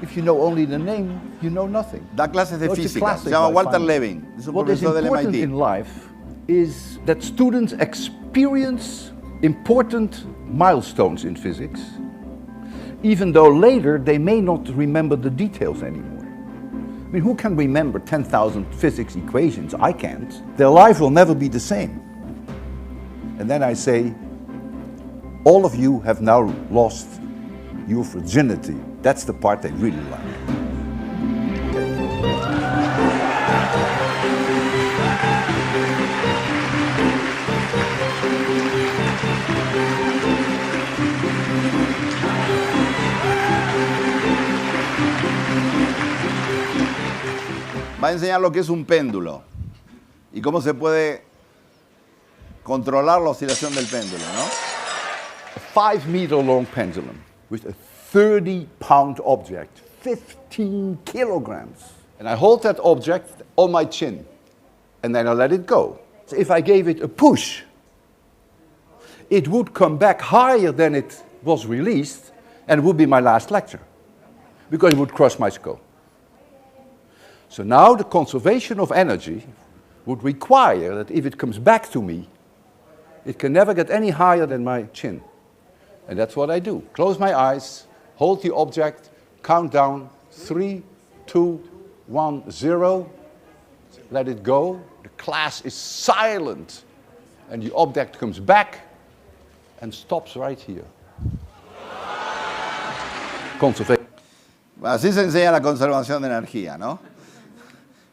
If you know only the name, you know nothing. Da clases de física, se llama Walter Levin, es un profesor del MIT. What is important in life is that students experience important milestones in physics, even though later they may not remember the details anymore. I mean, who can remember 10,000 physics equations? I can't. Their life will never be the same. And then I say, all of you have now lost your virginity. That's the part I really like. va a enseñar lo que es un péndulo y cómo se puede controlar la oscilación del péndulo, ¿no? A 5-meter long pendulum with a 30-pound object, 15 kilograms. And I hold that object on my chin, and then I let it go. So if I gave it a push, it would come back higher than it was released, and it would be my last lecture, because it would crush my skull. So now the conservation of energy would require that if it comes back to me, it can never get any higher than my chin. And that's what I do. Close my eyes, hold the object, count down, 3, 2, 1, 0. Let it go. The class is silent. And the object comes back and stops right here. Conservation. Así se enseña la conservación de energía, ¿no?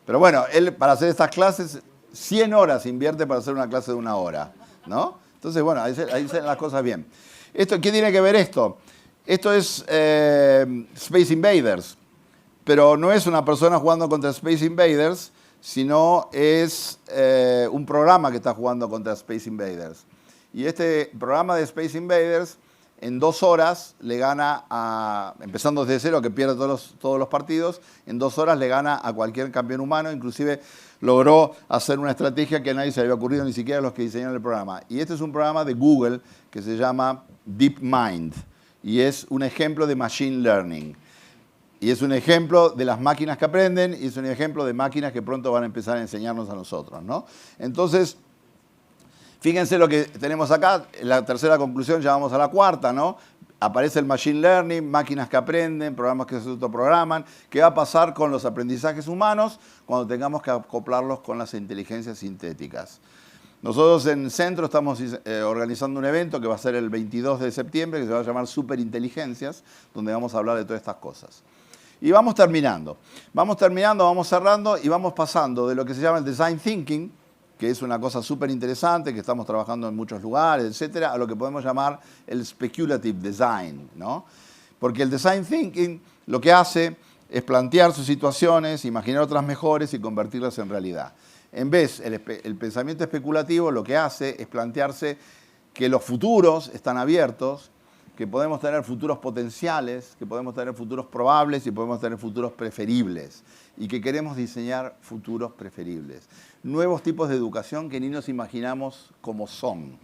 Pero bueno, él para hacer estas clases, 100 horas invierte para hacer una clase de 1 hora, ¿no? Entonces, bueno, ahí se las cosas bien. ¿Qué tiene que ver esto? Esto es Space Invaders, pero no es una persona jugando contra Space Invaders, sino es un programa que está jugando contra Space Invaders. Y este programa de Space Invaders, en 2 horas le gana empezando desde cero, que pierde todos los partidos, en 2 horas le gana a cualquier campeón humano, inclusive logró hacer una estrategia que a nadie se le había ocurrido, ni siquiera a los que diseñaron el programa. Y este es un programa de Google que se llama DeepMind, y es un ejemplo de Machine Learning. Y es un ejemplo de las máquinas que aprenden, y es un ejemplo de máquinas que pronto van a empezar a enseñarnos a nosotros, ¿no? Entonces, fíjense lo que tenemos acá, la tercera conclusión, ya vamos a la cuarta, ¿no? Aparece el Machine Learning, máquinas que aprenden, programas que se autoprograman. ¿Qué va a pasar con los aprendizajes humanos cuando tengamos que acoplarlos con las inteligencias sintéticas? Nosotros en Centro estamos organizando un evento que va a ser el 22 de septiembre, que se va a llamar Superinteligencias, donde vamos a hablar de todas estas cosas. Y vamos terminando, vamos cerrando y vamos pasando de lo que se llama el Design Thinking, que es una cosa súper interesante, que estamos trabajando en muchos lugares, etcétera, a lo que podemos llamar el Speculative Design, ¿no? Porque el Design Thinking lo que hace es plantearse situaciones, imaginar otras mejores y convertirlas en realidad. En vez, el pensamiento especulativo lo que hace es plantearse que los futuros están abiertos, que podemos tener futuros potenciales, que podemos tener futuros probables y podemos tener futuros preferibles, y que queremos diseñar futuros preferibles. Nuevos tipos de educación que ni nos imaginamos cómo son.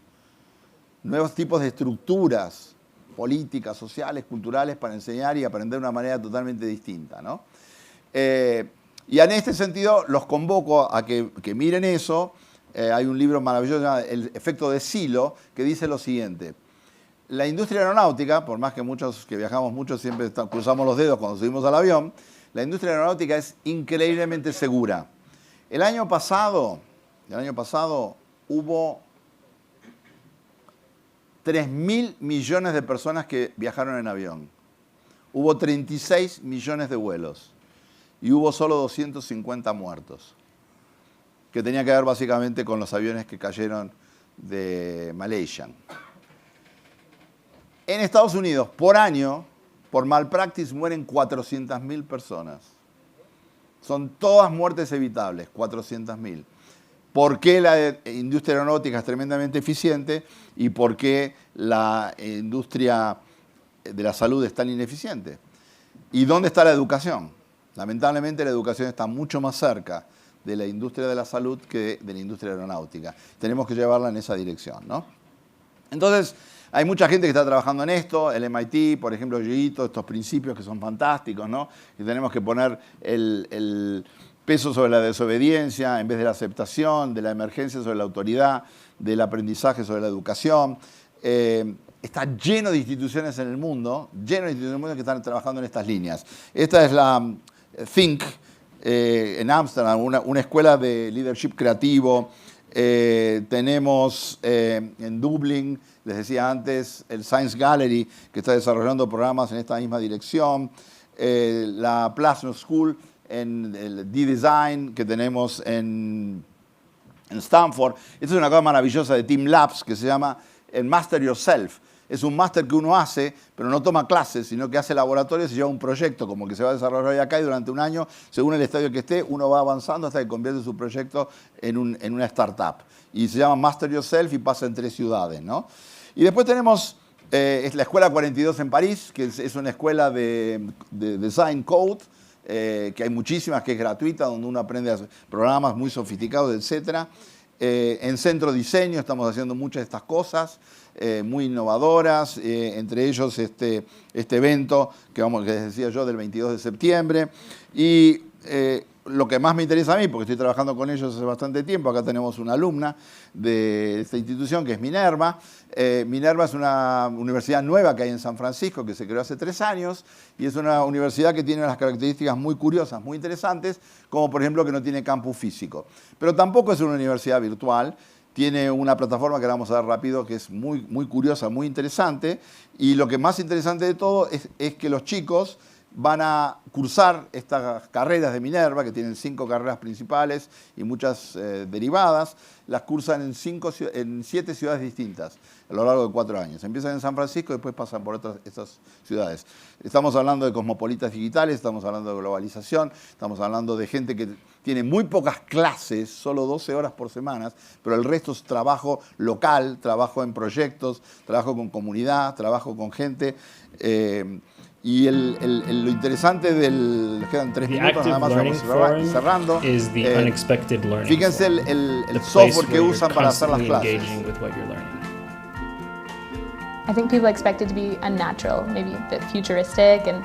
Nuevos tipos de estructuras políticas, sociales, culturales para enseñar y aprender de una manera totalmente distinta, ¿no? Y en este sentido los convoco a que miren eso. Hay un libro maravilloso, El efecto de Silo, que dice lo siguiente. La industria aeronáutica, por más que muchos que viajamos mucho siempre cruzamos los dedos cuando subimos al avión, la industria aeronáutica es increíblemente segura. El año pasado hubo 3.000 millones de personas que viajaron en avión. Hubo 36 millones de vuelos y hubo solo 250 muertos, que tenía que ver básicamente con los aviones que cayeron de Malaysian. En Estados Unidos, por año, por malpractice, mueren 400.000 personas. Son todas muertes evitables, 400.000. ¿Por qué la industria aeronáutica es tremendamente eficiente y por qué la industria de la salud es tan ineficiente? ¿Y dónde está la educación? Lamentablemente la educación está mucho más cerca de la industria de la salud que de la industria aeronáutica. Tenemos que llevarla en esa dirección, ¿no? Entonces, hay mucha gente que está trabajando en esto, el MIT, por ejemplo, Yoito, estos principios que son fantásticos, ¿no? Que tenemos que poner el peso sobre la desobediencia en vez de la aceptación, de la emergencia sobre la autoridad, del aprendizaje sobre la educación. Está lleno de instituciones en el mundo, que están trabajando en estas líneas. Esta es la Think en Ámsterdam, una escuela de leadership creativo. Tenemos en Dublín, les decía antes, el Science Gallery, que está desarrollando programas en esta misma dirección. La Plasma School, en el D-Design, que tenemos en Stanford. Esta es una cosa maravillosa de Team Labs, que se llama el Master Yourself. es un máster que uno hace, pero no toma clases, sino que hace laboratorios y lleva un proyecto, como que se va a desarrollar hoy acá, y durante un año, según el estadio que esté, uno va avanzando hasta que convierte su proyecto en una startup. Y se llama Master Yourself y pasa en 3 ciudades, ¿no? Y después tenemos es la Escuela 42 en París, que es una escuela de Design Code, que hay muchísimas, que es gratuita, donde uno aprende a hacer programas muy sofisticados, etc. En Centro Diseño estamos haciendo muchas de estas cosas, muy innovadoras, entre ellos este evento que les decía yo del 22 de septiembre. Y lo que más me interesa a mí, porque estoy trabajando con ellos hace bastante tiempo, acá tenemos una alumna de esta institución que es Minerva. Minerva es una universidad nueva que hay en San Francisco, que se creó hace 3 años, y es una universidad que tiene unas características muy curiosas, muy interesantes, como por ejemplo que no tiene campus físico. Pero tampoco es una universidad virtual, tiene una plataforma que la vamos a dar rápido, que es muy, muy curiosa, muy interesante, y lo que más interesante de todo es que los chicos van a cursar estas carreras de Minerva, que tienen 5 carreras principales y muchas derivadas, las cursan en 7 ciudades distintas a lo largo de 4 años. Empiezan en San Francisco y después pasan por estas ciudades. Estamos hablando de cosmopolitas digitales, estamos hablando de globalización, estamos hablando de gente que tiene muy pocas clases, solo 12 horas por semana, pero el resto es trabajo local, trabajo en proyectos, trabajo con comunidad, trabajo con gente. Y lo interesante nos quedan 3 minutos nada más, vamos cerrando. Fíjense el software que usan para hacer las clases. I think people expect it to be unnatural, maybe a bit futuristic and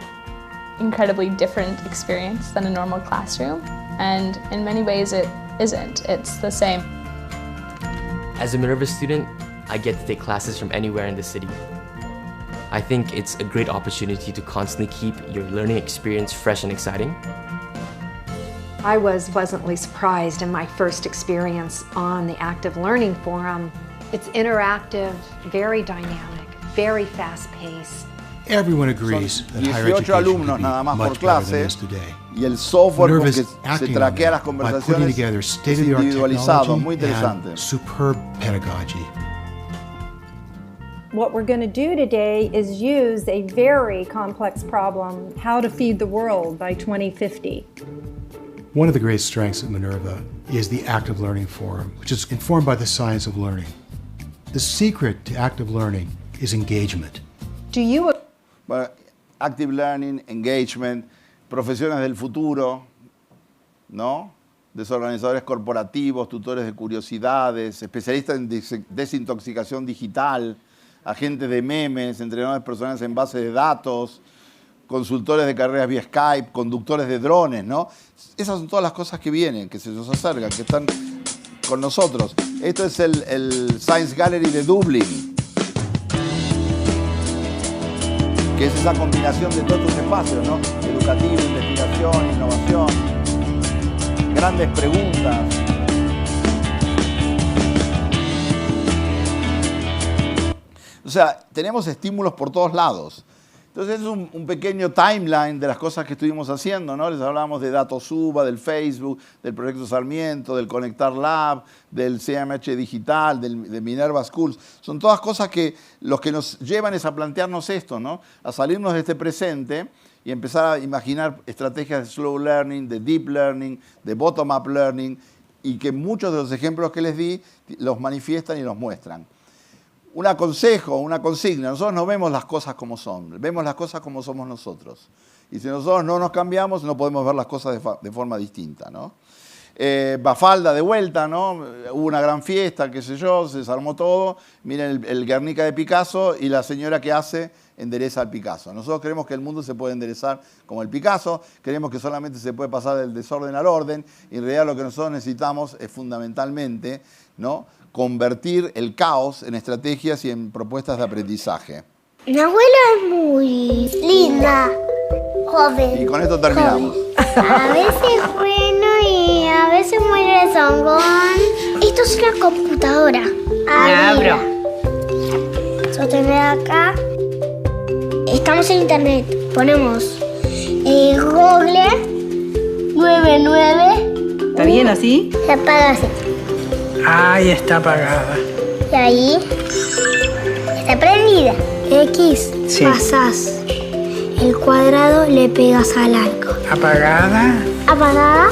incredibly different experience than a normal classroom. And in many ways it isn't. It's the same. As a Minerva student, I get to take classes from anywhere in the city. I think it's a great opportunity to constantly keep your learning experience fresh and exciting. I was pleasantly surprised in my first experience on the Active Learning Forum. It's interactive, very dynamic, very fast-paced. Everyone agrees that higher 18 alumnos nada más por clase, y el software con que se traquea las conversaciones es individualizado, muy interesante. Superb pedagogy. What we're going to do today is use a very complex problem, how to feed the world by 2050. One of the great strengths of Minerva is the Active Learning Forum, which is informed by the science of learning. The secret to active learning is engagement. Do you... Bueno, active learning, engagement, profesiones del futuro, ¿no? Desorganizadores corporativos, tutores de curiosidades, especialistas en desintoxicación digital, agentes de memes, entrenadores personales en base de datos, consultores de carreras vía Skype, conductores de drones, ¿no? Esas son todas las cosas que vienen, que se nos acercan, que están con nosotros. Esto es el Science Gallery de Dublín, que es esa combinación de todos estos espacios, ¿no? Educativo, investigación, innovación, grandes preguntas. O sea, tenemos estímulos por todos lados. Entonces es un pequeño timeline de las cosas que estuvimos haciendo, ¿no? Les hablábamos de DatoSuba, del Facebook, del Proyecto Sarmiento, del Conectar Lab, del CMH Digital, de Minerva Schools. Son todas cosas que los que nos llevan es a plantearnos esto, ¿no? A salirnos de este presente y empezar a imaginar estrategias de slow learning, de deep learning, de bottom-up learning, y que muchos de los ejemplos que les di los manifiestan y los muestran. Un consejo, una consigna: nosotros no vemos las cosas como son, vemos las cosas como somos nosotros. Y si nosotros no nos cambiamos, no podemos ver las cosas de forma distinta, ¿no? Bafalda de vuelta, ¿no? Hubo una gran fiesta, qué sé yo, se desarmó todo. Miren el Guernica de Picasso, y la señora que hace endereza al Picasso. Nosotros creemos que el mundo se puede enderezar como el Picasso, creemos que solamente se puede pasar del desorden al orden, y en realidad lo que nosotros necesitamos es fundamentalmente, ¿no?, convertir el caos en estrategias y en propuestas de aprendizaje. Mi abuela es muy linda, joven. Y con esto terminamos. A veces bueno y a veces muy rezongón. Esto es una computadora. Abra. Sostener acá. Estamos en internet. Ponemos Google 99. ¿Está bien así? Se apaga así. Ahí está apagada. Y ahí está prendida. X, Sí. pasás el cuadrado, le pegas al arco. Apagada, Apagada.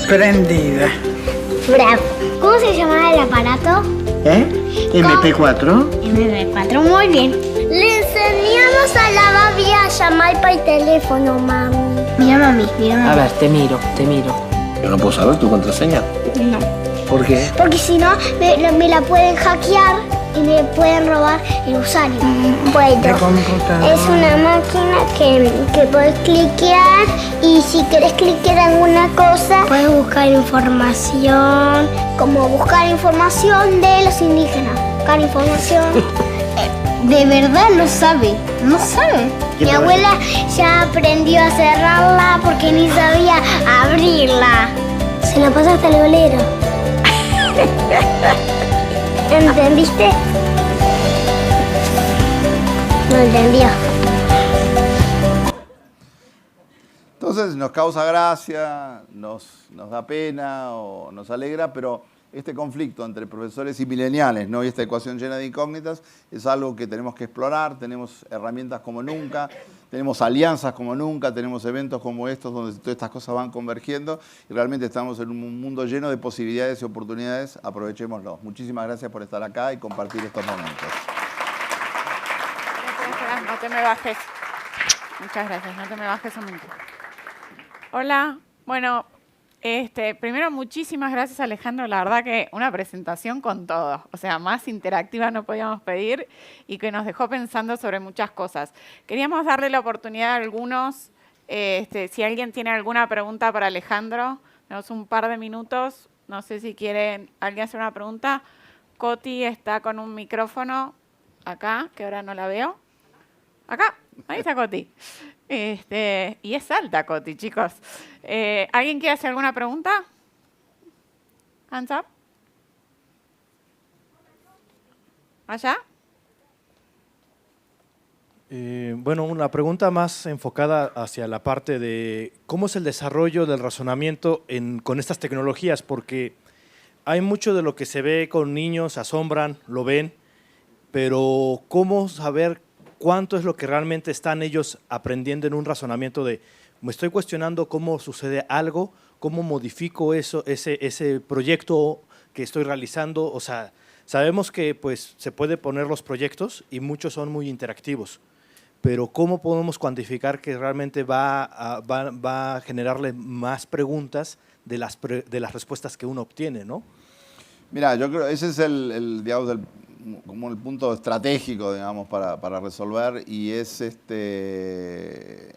prendida. Bravo. ¿Cómo se llamaba el aparato? MP4. MP4, muy bien. Le enseñamos a la Babi a llamar por teléfono, mami. Mira, mami, mira, mami. A ver, te miro. Yo no puedo saber tu contraseña. No. ¿Por qué? Porque si no, me la pueden hackear y me pueden robar el usuario. Bueno, De computadora. es una máquina que puedes cliquear y si quieres cliquear alguna cosa, puedes buscar información, como buscar información de los indígenas, buscar información. De verdad no sabe. Mi abuela ya aprendió a cerrarla porque ni sabía abrirla. Se la pasa hasta el bolero. ¿Entendiste? No entendió. Entonces nos causa gracia, nos da pena o nos alegra, pero este conflicto entre profesores y millennials, ¿no? Y esta ecuación llena de incógnitas es algo que tenemos que explorar. Tenemos herramientas como nunca, tenemos alianzas como nunca, tenemos eventos como estos donde todas estas cosas van convergiendo y realmente estamos en un mundo lleno de posibilidades y oportunidades. Aprovechémoslo. Muchísimas gracias por estar acá y compartir estos momentos. No te me bajes. Muchas gracias, no te me bajes un momento. Hola, bueno, primero muchísimas gracias Alejandro, la verdad que una presentación con todo, o sea, más interactiva no podíamos pedir y que nos dejó pensando sobre muchas cosas. Queríamos darle la oportunidad a algunos, si alguien tiene alguna pregunta para Alejandro, tenemos un par de minutos, no sé si quiere alguien hacer una pregunta. Coti está con un micrófono acá, que ahora no la veo. Acá, ahí está Coti. Y es alta Coti, chicos. ¿Alguien quiere hacer alguna pregunta? Hands up. ¿Allá? Bueno, una pregunta más enfocada hacia la parte de cómo es el desarrollo del razonamiento con estas tecnologías, porque hay mucho de lo que se ve con niños, asombran, lo ven, pero ¿cómo saber cuánto es lo que realmente están ellos aprendiendo en un razonamiento de me estoy cuestionando cómo sucede algo, cómo modifico ese proyecto que estoy realizando? O sea, sabemos que pues se puede poner los proyectos y muchos son muy interactivos, pero ¿cómo podemos cuantificar que realmente va a generarle más preguntas de las respuestas que uno obtiene, ¿no? Mira, yo creo que ese es digamos, como el punto estratégico, digamos, para resolver, y es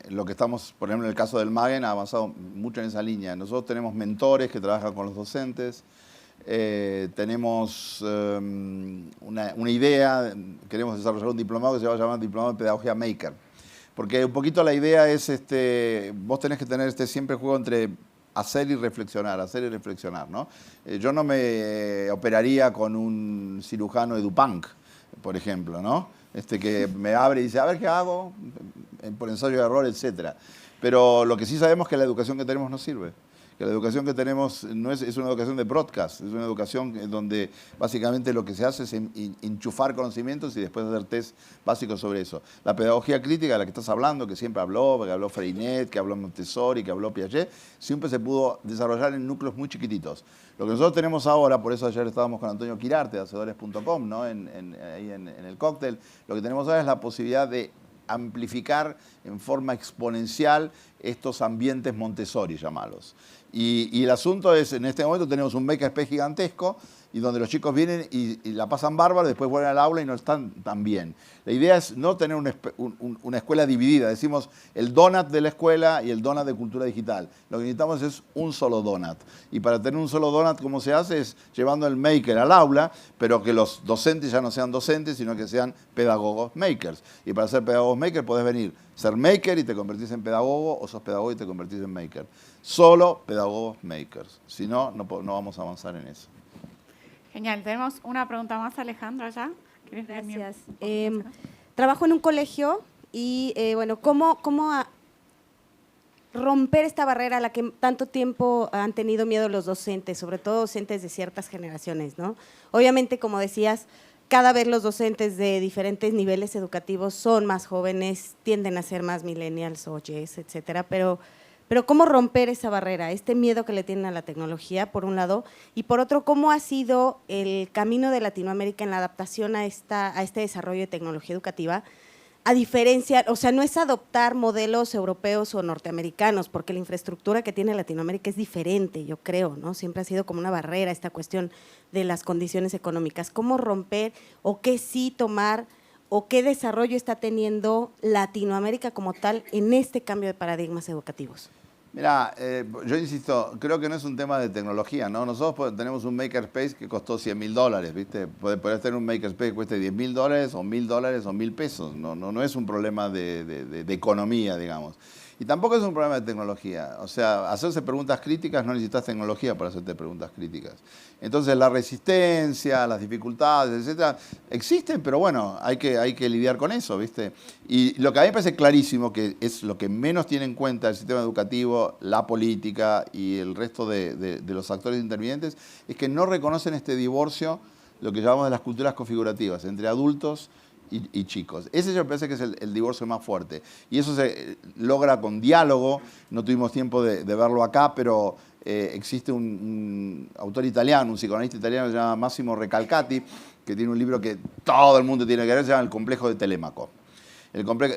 lo que estamos, por ejemplo, en el caso del Magen, ha avanzado mucho en esa línea. Nosotros tenemos mentores que trabajan con los docentes, tenemos una idea, queremos desarrollar un diplomado que se va a llamar Diplomado de Pedagogía Maker, porque un poquito la idea es, vos tenés que tener siempre juego entre hacer y reflexionar, ¿no? Yo no me operaría con un cirujano de Dupont, por ejemplo, ¿no? Que me abre y dice, a ver qué hago, por ensayo de error, etc. Pero lo que sí sabemos es que la educación que tenemos no sirve. Que la educación que tenemos es una educación de broadcast, es una educación donde básicamente lo que se hace es enchufar conocimientos y después hacer test básicos sobre eso. La pedagogía crítica de la que estás hablando, que siempre habló, que habló Freinet, que habló Montessori, que habló Piaget, siempre se pudo desarrollar en núcleos muy chiquititos. Lo que nosotros tenemos ahora, por eso ayer estábamos con Antonio Quirarte, de Hacedores.com, ¿no? ahí en el cóctel, lo que tenemos ahora es la posibilidad de amplificar en forma exponencial estos ambientes Montessori, llamalos. Y el asunto es, en este momento tenemos un makerspace gigantesco y donde los chicos vienen y la pasan bárbaro, después vuelven al aula y no están tan bien. La idea es no tener una escuela dividida. Decimos el donut de la escuela y el donut de cultura digital. Lo que necesitamos es un solo donut. Y para tener un solo donut, ¿cómo se hace? Es llevando el maker al aula, pero que los docentes ya no sean docentes, sino que sean pedagogos makers. Y para ser pedagogos makers podés venir, ser maker y te convertís en pedagogo, o sos pedagogo y te convertís en maker. Solo pedagogos makers. Si no, no vamos a avanzar en eso. Genial. Tenemos una pregunta más, Alejandro, allá. Gracias. Trabajo en un colegio y, bueno, ¿cómo romper esta barrera a la que tanto tiempo han tenido miedo los docentes, sobre todo docentes de ciertas generaciones, ¿no? Obviamente, como decías, cada vez los docentes de diferentes niveles educativos son más jóvenes, tienden a ser más millennials o Ys, etcétera, pero ¿cómo romper esa barrera, este miedo que le tienen a la tecnología, por un lado, y por otro, cómo ha sido el camino de Latinoamérica en la adaptación a este desarrollo de tecnología educativa? A diferencia, o sea, no es adoptar modelos europeos o norteamericanos, porque la infraestructura que tiene Latinoamérica es diferente, yo creo, ¿no? Siempre ha sido como una barrera esta cuestión de las condiciones económicas. ¿Cómo romper o qué sí tomar o qué desarrollo está teniendo Latinoamérica como tal en este cambio de paradigmas educativos? Mira, yo insisto, creo que no es un tema de tecnología, ¿no? Nosotros tenemos un makerspace que costó $100.000, ¿viste? Podés tener un makerspace que cueste $10.000 o $1.000 o $1.000. No es un problema de economía, digamos. Y tampoco es un problema de tecnología. O sea, hacerse preguntas críticas no necesitas tecnología para hacerte preguntas críticas. Entonces, la resistencia, las dificultades, etcétera, existen, pero bueno, hay que lidiar con eso, ¿viste? Y lo que a mí me parece clarísimo, que es lo que menos tiene en cuenta el sistema educativo, la política y el resto de los actores intervinientes, es que no reconocen este divorcio, lo que llamamos de las culturas configurativas, entre adultos y chicos. Ese yo parece que es el divorcio más fuerte. Y eso se logra con diálogo. No tuvimos tiempo de verlo acá, pero existe un autor italiano, un psicoanalista italiano que se llama Massimo Recalcati, que tiene un libro que todo el mundo tiene que leer, se llama El complejo de Telémaco.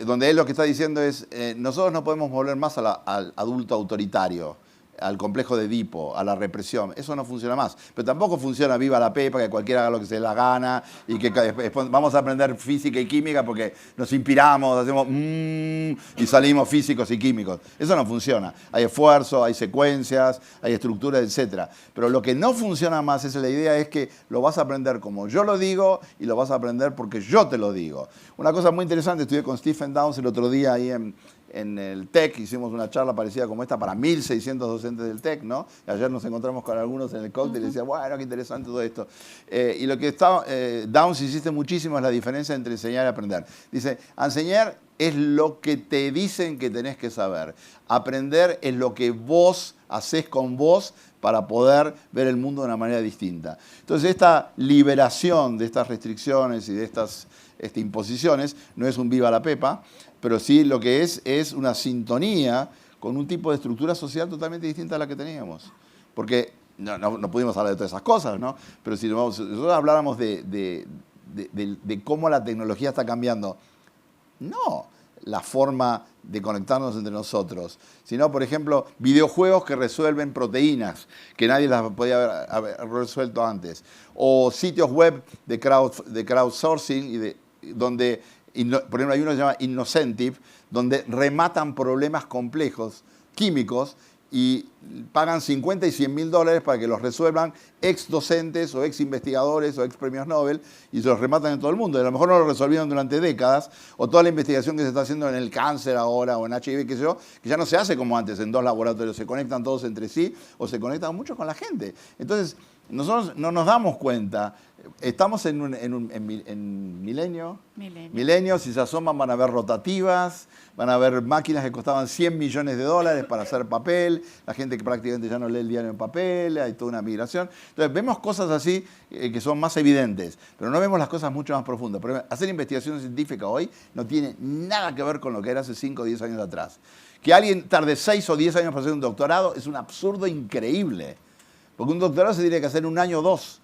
Donde él lo que está diciendo es, nosotros no podemos volver más al adulto autoritario, al complejo de Edipo, a la represión. Eso no funciona más. Pero tampoco funciona viva la pepa, que cualquiera haga lo que se le da gana y que vamos a aprender física y química porque nos inspiramos, hacemos y salimos físicos y químicos. Eso no funciona. Hay esfuerzo, hay secuencias, hay estructuras, etc. Pero lo que no funciona más es la idea es que lo vas a aprender como yo lo digo y lo vas a aprender porque yo te lo digo. Una cosa muy interesante, estudié con Stephen Downes el otro día ahí en el TEC, hicimos una charla parecida como esta para 1.600 docentes del TEC, ¿no? Ayer nos encontramos con algunos en el cóctel y les decía, bueno, qué interesante todo esto. Y lo que Downes insiste muchísimo es la diferencia entre enseñar y aprender. Dice, enseñar es lo que te dicen que tenés que saber. Aprender es lo que vos hacés con vos para poder ver el mundo de una manera distinta. Entonces, esta liberación de estas restricciones y de estas imposiciones no es un viva la pepa, pero sí lo que es una sintonía con un tipo de estructura social totalmente distinta a la que teníamos. Porque no pudimos hablar de todas esas cosas, ¿no? Pero si nosotros habláramos de cómo la tecnología está cambiando, no la forma de conectarnos entre nosotros, sino, por ejemplo, videojuegos que resuelven proteínas, que nadie las podía haber resuelto antes, o sitios web de crowdsourcing, donde, por ejemplo, hay uno que se llama Innocentive, donde rematan problemas complejos, químicos, y pagan $50 y $100.000 para que los resuelvan ex docentes o ex investigadores o ex premios Nobel y se los rematan en todo el mundo. Y a lo mejor no lo resolvieron durante décadas, o toda la investigación que se está haciendo en el cáncer ahora o en HIV, qué sé yo, que ya no se hace como antes en 2 laboratorios, se conectan todos entre sí o se conectan mucho con la gente. Entonces, nosotros no nos damos cuenta. Estamos en milenio, si se asoman van a ver rotativas, van a ver máquinas que costaban $100 millones para hacer papel, la gente que prácticamente ya no lee el diario en papel, hay toda una migración. Entonces vemos cosas así que son más evidentes, pero no vemos las cosas mucho más profundas. Por ejemplo, hacer investigación científica hoy no tiene nada que ver con lo que era hace 5 o 10 años atrás. Que alguien tarde 6 o 10 años para hacer un doctorado es un absurdo increíble, porque un doctorado se tiene que hacer en 1 año o 2.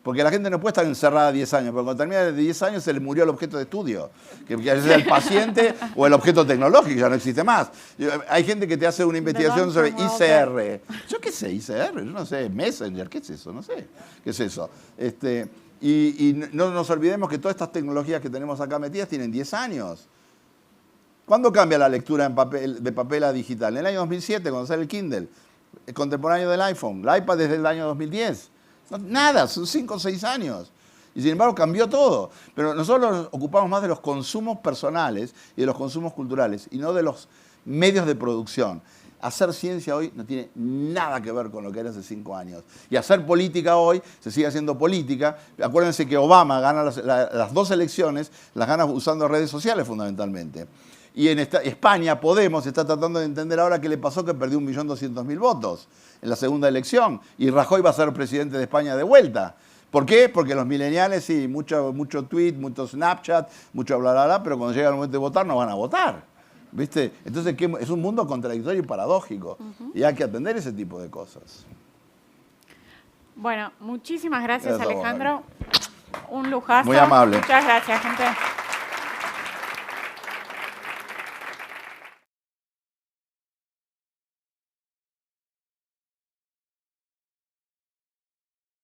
Porque la gente no puede estar encerrada 10 años, porque cuando termina de 10 años se le murió el objeto de estudio, que es el paciente o el objeto tecnológico, ya no existe más. Hay gente que te hace una investigación sobre ICR. Yo qué sé, ICR, yo no sé, Messenger, ¿qué es eso? No sé, ¿qué es eso? Y no nos olvidemos que todas estas tecnologías que tenemos acá metidas tienen 10 años. ¿Cuándo cambia la lectura de papel a digital? En el año 2007, cuando sale el Kindle, el contemporáneo del iPhone, el iPad desde el año 2010. Nada, son 5 o 6 años. Y sin embargo cambió todo. Pero nosotros nos ocupamos más de los consumos personales y de los consumos culturales y no de los medios de producción. Hacer ciencia hoy no tiene nada que ver con lo que era hace 5 años. Y hacer política hoy se sigue haciendo política. Acuérdense que Obama gana las 2 elecciones, las gana usando redes sociales fundamentalmente. Y en España, Podemos está tratando de entender ahora qué le pasó, que perdió 1.200.000 votos en la segunda elección. Y Rajoy va a ser presidente de España de vuelta. ¿Por qué? Porque los millennials, sí, mucho tweet, mucho Snapchat, mucho bla, bla, bla, pero cuando llega el momento de votar no van a votar. ¿Viste? Entonces es un mundo contradictorio y paradójico. Y hay que atender ese tipo de cosas. Bueno, muchísimas gracias, Gracias a vos, Alejandro. Un lujazo. Muy amable. Muchas gracias, gente.